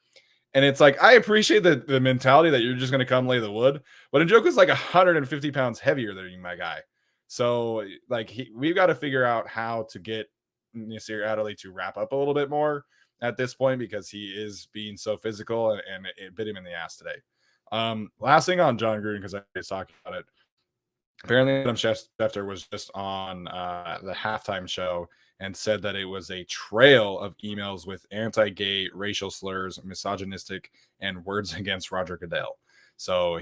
And it's like, I appreciate the mentality that you're just going to come lay the wood. But Njoku's like 150 pounds heavier than you, my guy. So like we've got to figure out how to get Nasir Adderley to wrap up a little bit more at this point, because he is being so physical and it bit him in the ass today. Last thing on John Gruden, because I was talking about it. Apparently, Adam Schefter was just on the halftime show and said that it was a trail of emails with anti-gay, racial slurs, misogynistic, and words against Roger Goodell. So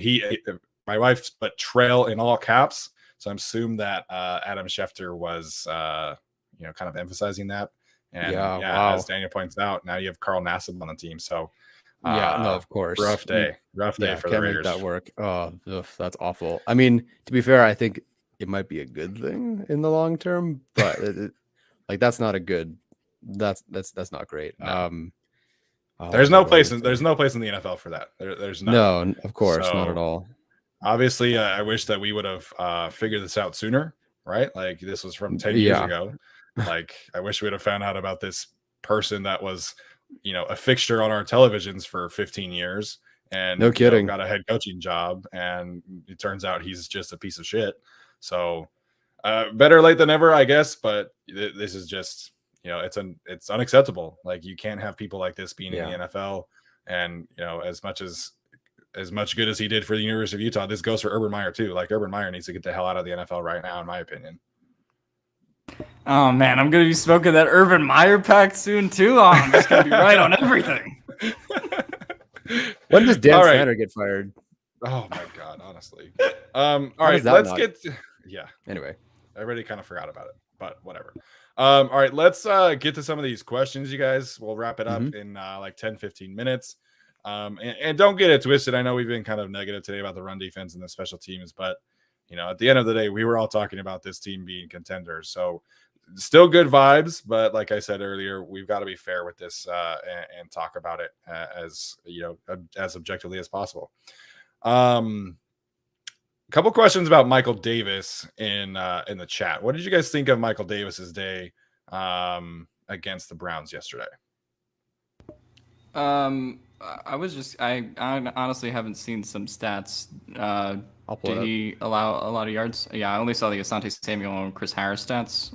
my wife put trail in all caps. So I'm assuming that Adam Schefter was, kind of emphasizing that. And wow. As Daniel points out, now you have Carl Nassib on the team. So of course, rough day for the Raiders. Make that work. Oh, that's awful. I mean, to be fair, I think it might be a good thing in the long term, but that's not a good. That's not great. No. There's no place in the NFL for that. There's no, of course, not at all. Obviously, I wish that we would have figured this out sooner, right? Like this was from 10 years ago. Like I wish we would have found out about this person that was, a fixture on our televisions for 15 years and no kidding, got a head coaching job, and it turns out he's just a piece of shit. So better late than never, I guess. But this is just, it's unacceptable. Like, you can't have people like this being in the NFL. And, as much good as he did for the University of Utah, this goes for Urban Meyer too. Like, Urban Meyer needs to get the hell out of the NFL right now, in my opinion. Oh man, I'm gonna be smoking that Urban Meyer pack soon too. Oh, I'm just gonna be right on everything. When does Dan Snyder get fired? Oh my god, honestly. All right, let's get Anyway, I already kind of forgot about it, but whatever. All right, let's get to some of these questions, you guys. We'll wrap it up in like 10-15 minutes. And don't get it twisted. I know we've been kind of negative today about the run defense and the special teams, but at the end of the day, we were all talking about this team being contenders. So still good vibes, but like I said earlier, we've got to be fair with this and talk about it as objectively as possible. Couple questions about Michael Davis in the chat. What did you guys think of Michael Davis's day against the Browns yesterday? I honestly haven't seen some stats. Did he allow a lot of yards? Yeah, I only saw the Asante Samuel and Chris Harris stats,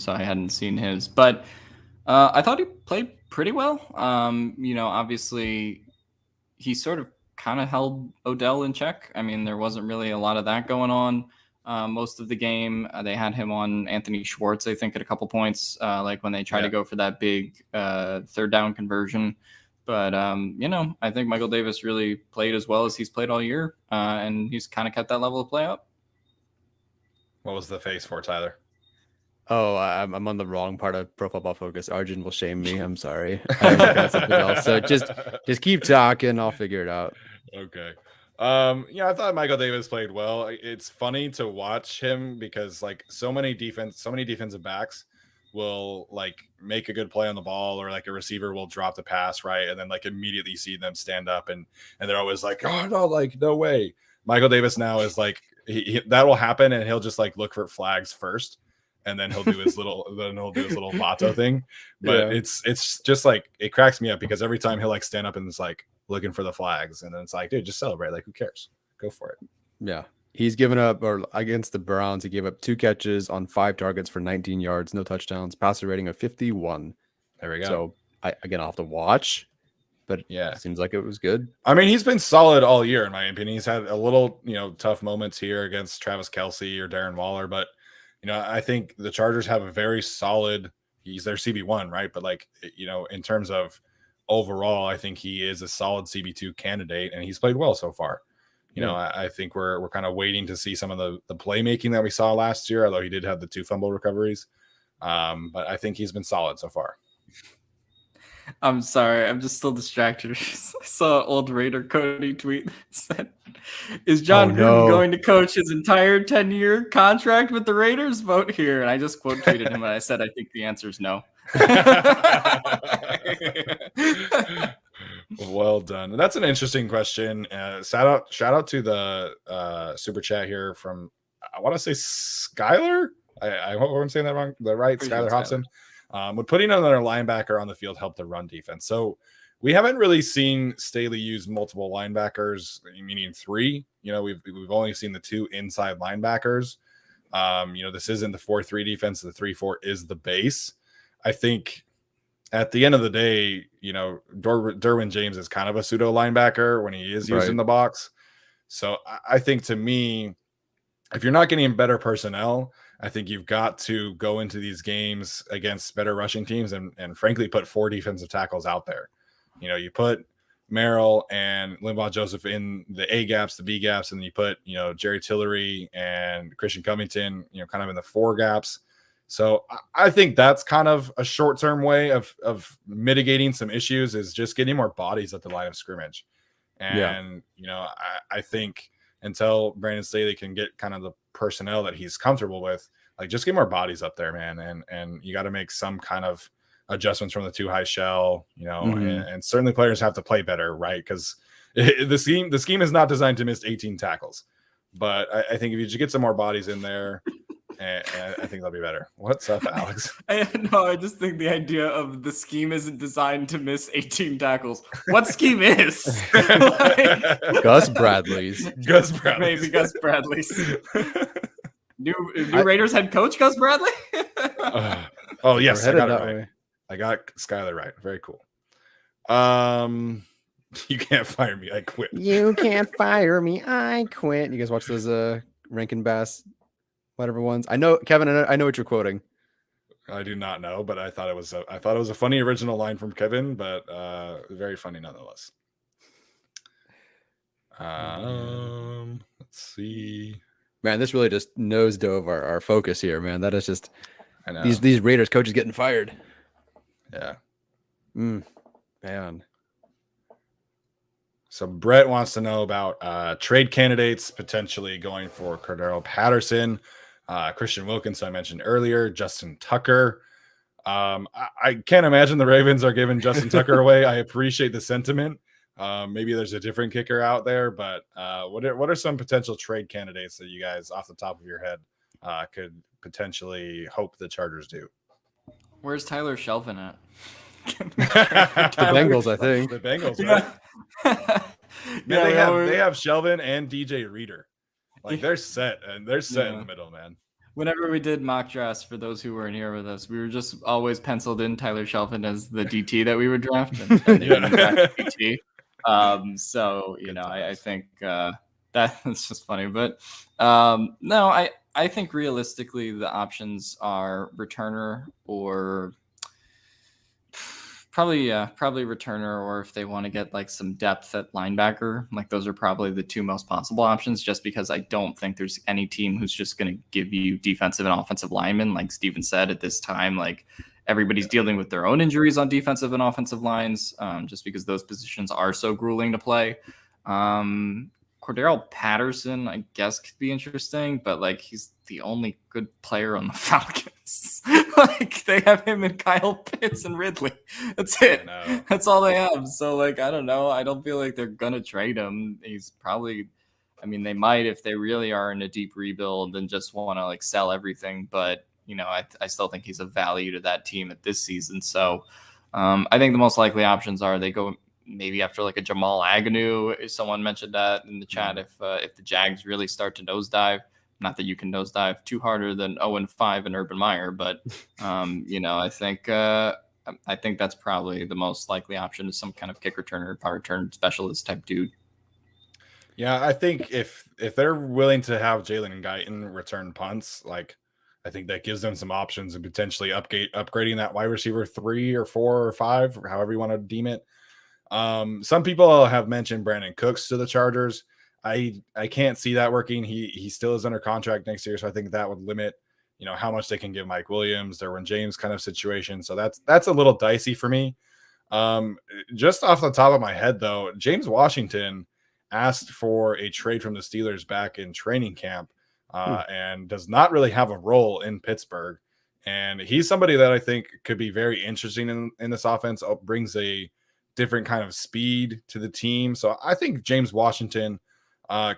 so I hadn't seen his. But I thought he played pretty well. Obviously, he sort of kind of held Odell in check. I mean, there wasn't really a lot of that going on most of the game. They had him on Anthony Schwartz, I think, at a couple points, like when they tried to go for that big third down conversion. But, I think Michael Davis really played as well as he's played all year, and he's kind of kept that level of play up. What was the face for, Tyler? Oh, I'm on the wrong part of Pro Football Focus. Arjun will shame me. I'm sorry. I got something else. So just keep talking. I'll figure it out. Okay. I thought Michael Davis played well. It's funny to watch him because like so many defensive backs will like make a good play on the ball, or like a receiver will drop the pass, right? And then like immediately see them stand up and they're always like, oh no, like no way. Michael Davis now is like that will happen, and he'll just like look for flags first, and then he'll do his little Vato thing. But it's just like, it cracks me up because every time he'll like stand up and it's like looking for the flags, and then it's like, dude, just celebrate. Like, who cares? Go for it. Yeah. He's given up, or against the Browns, he gave up 2 catches on 5 targets for 19 yards, no touchdowns, passer rating of 51. There we go. So I'll have to watch, but it seems like it was good. I mean, he's been solid all year, in my opinion. He's had a little, tough moments here against Travis Kelce or Darren Waller, but I think the Chargers have a very solid, he's their CB1, right? But like, in terms of overall, I think he is a solid CB2 candidate, and he's played well so far. I think we're kind of waiting to see some of the playmaking that we saw last year, although he did have the 2 fumble recoveries. But I think he's been solid so far. I'm sorry, I'm just still distracted. I saw an old Raider Cody tweet that said, is John Gruden going to coach his entire 10-year contract with the Raiders? Vote here. And I just quote tweeted him, and I said, I think the answer is no. Well done. And that's an interesting question. Shout out to the super chat here from, I want to say Skylar. I hope I'm saying that wrong. Right, Skylar Hobson. Would putting another linebacker on the field help the run defense? So we haven't really seen Staley use multiple linebackers, meaning 3. We've only seen the 2 inside linebackers. This isn't the 4-3 defense. The 3-4 is the base. I think at the end of the day, Derwin James is kind of a pseudo linebacker when he is used in the box. So I think, to me, if you're not getting better personnel, I think you've got to go into these games against better rushing teams and frankly put 4 defensive tackles out there. You put Merrill and Lindvall Joseph in the A gaps, the B gaps, and you put, Jerry Tillery and Christian Covington, kind of in the 4 gaps. So I think that's kind of a short-term way of mitigating some issues, is just getting more bodies at the line of scrimmage. And, I think until Brandon Staley can get kind of the personnel that he's comfortable with, like, just get more bodies up there, man. And you got to make some kind of adjustments from the 2 high shell, and certainly players have to play better, right? Because the scheme is not designed to miss 18 tackles. But I think if you just get some more bodies in there, and I think they'll be better. What's up, Alex? I just think the idea of the scheme isn't designed to miss 18 tackles. What scheme is? Gus Bradley's. Gus Bradley. Maybe Gus Bradley's. New Raiders head coach Gus Bradley? Oh, yes, I got it that right. way. I got Skyler right. Very cool. You can't fire me. I quit. You can't fire me. I quit. You guys watch those Rankin Bass, whatever ones? I know, Kevin. I know what you're quoting. I do not know, but I thought it was a funny original line from Kevin, but very funny nonetheless. Let's see. Man, this really just nosedove our focus here, man. That is just I know. these Raiders coaches getting fired. Yeah. Man. So Brett wants to know about trade candidates potentially going for Cordero Patterson, Christian Wilkins, I mentioned earlier, Justin Tucker. I can't imagine the Ravens are giving Justin Tucker away. I appreciate the sentiment. Maybe there's a different kicker out there, but what are some potential trade candidates that you guys, off the top of your head, could potentially hope the Chargers do? Where's Tyler Shelvin at? The Bengals, I think. The Bengals, right? Man, they have Shelvin and DJ Reader. Like they're set in the middle, man. Whenever we did mock drafts, for those who weren't here with us, we were just always penciled in Tyler Shelvin as the DT that we would draft. And draft DT. So I think that's just funny. But no, I think realistically the options are returner or probably returner, or if they want to get like some depth at linebacker, like those are probably the two most possible options, just because I don't think there's any team who's just going to give you defensive and offensive linemen. Like Steven said, at this time, like everybody's dealing with their own injuries on defensive and offensive lines, just because those positions are so grueling to play. Cordero Patterson, I guess, could be interesting, but like he's the only good player on the Falcons. Like they have him and Kyle Pitts and Ridley. That's it. That's all they have. So like I don't know. I don't feel like they're gonna trade him. He's probably, I mean, they might if they really are in a deep rebuild and just want to like sell everything. But I still think he's a value to that team at this season. So I think the most likely options are they go maybe after like a Jamal Agnew. Someone mentioned that in the chat. If the Jags really start to nosedive, not that you can nosedive too harder than 0-5 and Urban Meyer, but I think that's probably the most likely option, is some kind of kick returner, power return specialist type dude. Yeah, I think if they're willing to have Jalen Guyton return punts, like I think that gives them some options and potentially upgrading that wide receiver 3 or 4 or 5, or however you want to deem it. Some people have mentioned Brandon Cooks to the Chargers. I can't see that working. He still is under contract next year, so I think that would limit, how much they can give Mike Williams, Derwin James kind of situation. So that's a little dicey for me. Just off the top of my head, though, James Washington asked for a trade from the Steelers back in training camp, and does not really have a role in Pittsburgh. And he's somebody that I think could be very interesting in this offense. Brings a different kind of speed to the team. So I think James Washington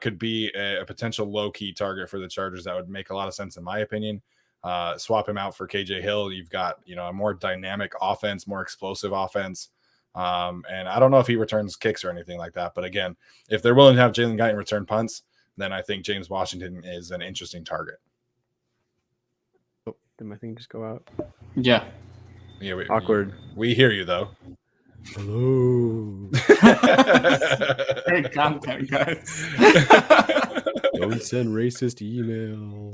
could be a potential low-key target for the Chargers. That would make a lot of sense in my opinion. Swap him out for KJ Hill. You've got, a more dynamic offense, more explosive offense. And I don't know if he returns kicks or anything like that. But again, if they're willing to have Jalen Guyton return punts, then I think James Washington is an interesting target. Oh, did my thing just go out? Yeah. Awkward. We hear you though. Hello. Great content, guys. Don't send racist email.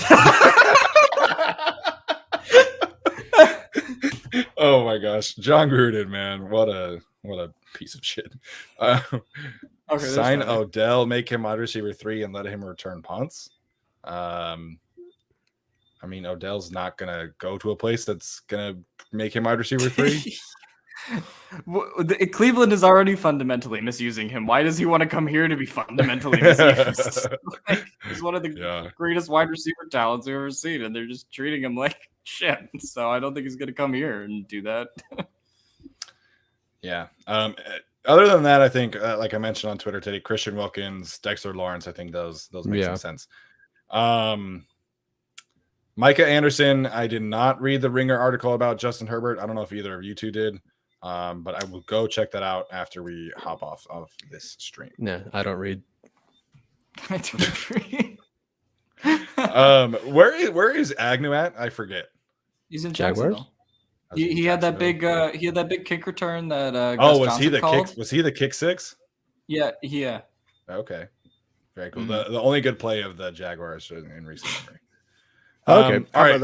Oh my gosh, John Gruden, man, what a piece of shit. Sign Odell, make him wide receiver 3, and let him return punts. I mean, Odell's not gonna go to a place that's gonna make him wide receiver 3. Cleveland is already fundamentally misusing him. Why does he want to come here to be fundamentally misused? He's one of the greatest wide receiver talents we've ever seen, and they're just treating him like shit. So I don't think he's going to come here and do that. Yeah. Other than that, I think, like I mentioned on Twitter today, Christian Wilkins, Dexter Lawrence, I think those make some sense. Micah Anderson, I did not read the Ringer article about Justin Herbert. I don't know if either of you two did, but I will go check that out after we hop off of this stream. No, I don't read. I don't agree. Where is Agnew at? I forget. He's in Jaguars? Jacksonville. He had that big kick return that Oh, Gus was Johnson he the called. kick? Was he the kick six? Yeah. Okay, very cool. The only good play of the Jaguars in recent memory. Okay. All right.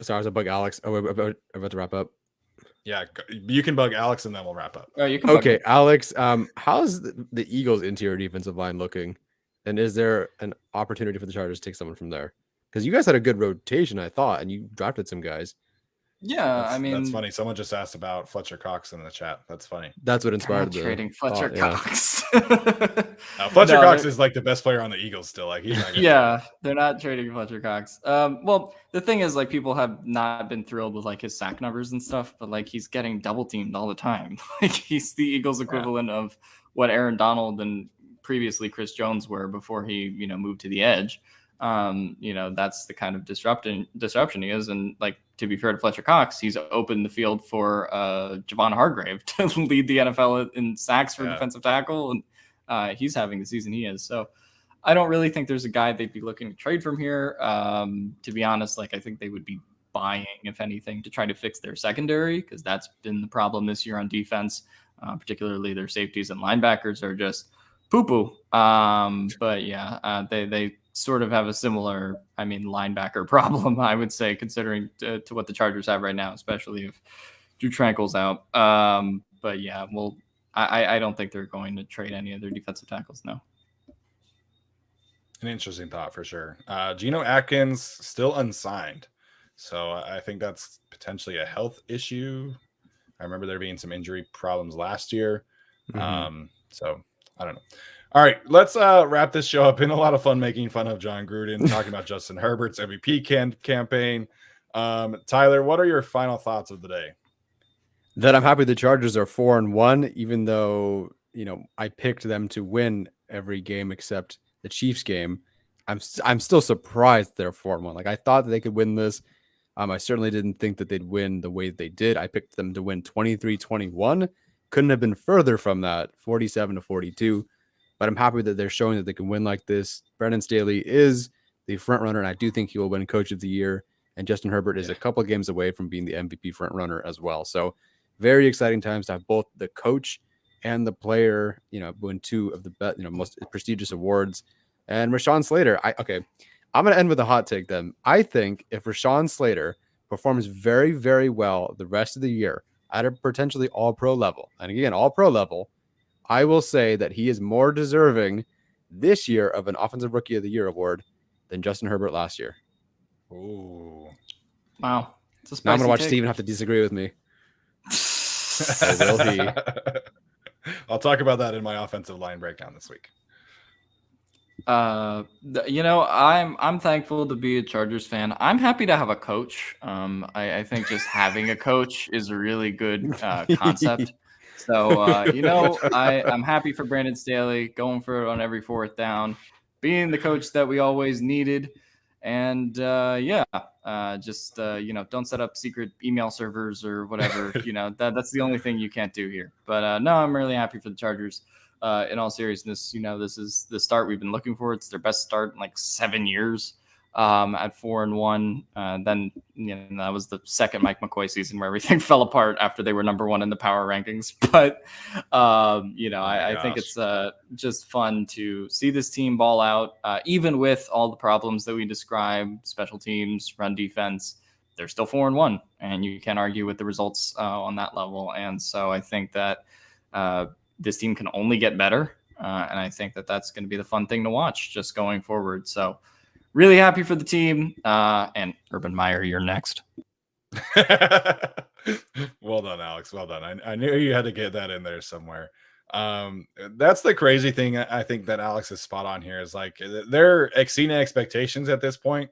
Sorry, I was about Alex. Oh, we're about to wrap up. Yeah, you can bug Alex and then we'll wrap up. Oh, you can. Okay, Alex. How's the Eagles' interior defensive line looking? And is there an opportunity for the Chargers to take someone from there? Because you guys had a good rotation, I thought, and you drafted some guys. Yeah, that's funny. Someone just asked about Fletcher Cox in the chat. That's funny. That's what inspired the trading Fletcher Cox. Fletcher Cox is like the best player on the Eagles still. Like he's not they're not trading Fletcher Cox. Well, the thing is, like, people have not been thrilled with like his sack numbers and stuff, but like he's getting double teamed all the time. Like he's the Eagles equivalent of what Aaron Donald and previously Chris Jones were before he moved to the edge. That's the kind of disruption he is. And like, to be fair to Fletcher Cox, he's opened the field for Javon Hargrave to lead the NFL in sacks for defensive tackle. And he's having the season he is. So I don't really think there's a guy they'd be looking to trade from here. To be honest, like I think they would be buying, if anything, to try to fix their secondary, because that's been the problem this year on defense, particularly their safeties and linebackers are just poo-poo. But yeah, they sort of have a similar, linebacker problem, I would say, considering to what the Chargers have right now, especially if Drew Tranquil's out. But yeah, well, I don't think they're going to trade any of their defensive tackles, no. An interesting thought for sure. Geno Atkins still unsigned. So I think that's potentially a health issue. I remember there being some injury problems last year. Mm-hmm. So I don't know. All right, let's wrap this show up. Been a lot of fun making fun of John Gruden, talking about Justin Herbert's MVP campaign. Tyler, what are your final thoughts of the day? That I'm happy the Chargers are 4-1, even though I picked them to win every game except the Chiefs game. I'm still surprised they're 4-1. Like I thought that they could win this. I certainly didn't think that they'd win the way they did. I picked them to win 23-21. Couldn't have been further from that, 47-42. But I'm happy that they're showing that they can win like this. Brandon Staley is the front runner, and I do think he will win Coach of the Year. And Justin Herbert is a couple of games away from being the MVP front runner as well. So very exciting times to have both the coach and the player, win two of the best, most prestigious awards. And Rashawn Slater, I'm going to end with a hot take then. I think if Rashawn Slater performs very, very well the rest of the year at a potentially all-pro level, and again, all-pro level, I will say that he is more deserving this year of an Offensive Rookie of the Year award than Justin Herbert last year. Ooh. Wow. Now I'm going to watch Steven have to disagree with me. Or will he? I'll talk about that in my offensive line breakdown this week. I'm thankful to be a Chargers fan. I'm happy to have a coach. I think just having a coach is a really good concept. So, I'm happy for Brandon Staley going for it on every fourth down, being the coach that we always needed. And, don't set up secret email servers or whatever. That's the only thing you can't do here. But, no, I'm really happy for the Chargers. In all seriousness, this is the start we've been looking for. It's their best start in like 7 years. At 4-1. Then that was the second Mike McCoy season where everything fell apart after they were number one in the power rankings. But I think it's just fun to see this team ball out, even with all the problems that we described, special teams, run defense. They're still 4-1, and you can't argue with the results on that level. And so I think that this team can only get better, and I think that that's going to be the fun thing to watch just going forward. So. Really happy for the team. And Urban Meyer, you're next. Well done, Alex. Well done. I knew you had to get that in there somewhere. That's the crazy thing. I think that Alex is spot on here is like they're exceeding expectations at this point.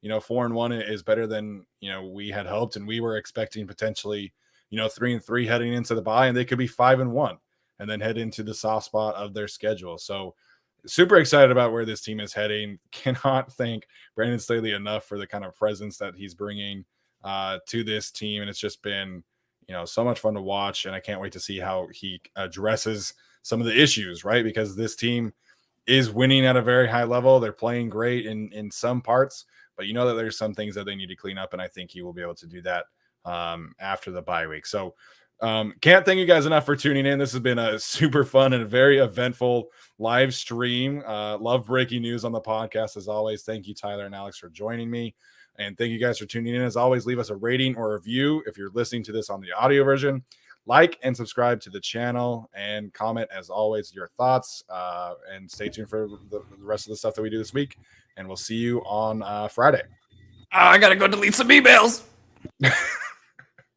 4-1 is better than, we had hoped. And we were expecting potentially, 3-3 heading into the bye, and they could be 5-1 and then head into the soft spot of their schedule. So super excited about where this team is heading. Cannot thank Brandon Staley enough for the kind of presence that he's bringing to this team. And it's just been, so much fun to watch. And I can't wait to see how he addresses some of the issues, right? Because this team is winning at a very high level. They're playing great in some parts, but that there's some things that they need to clean up. And I think he will be able to do that after the bye week. So can't thank you guys enough for tuning in. This has been a super fun and a very eventful live stream. Love breaking news on the podcast as always. Thank you, Tyler and Alex, for joining me. And thank you guys for tuning in. As always, leave us a rating or review if you're listening to this on the audio version. Like and subscribe to the channel and comment, as always, your thoughts. And stay tuned for the rest of the stuff that we do this week. And we'll see you on Friday. I gotta go delete some emails.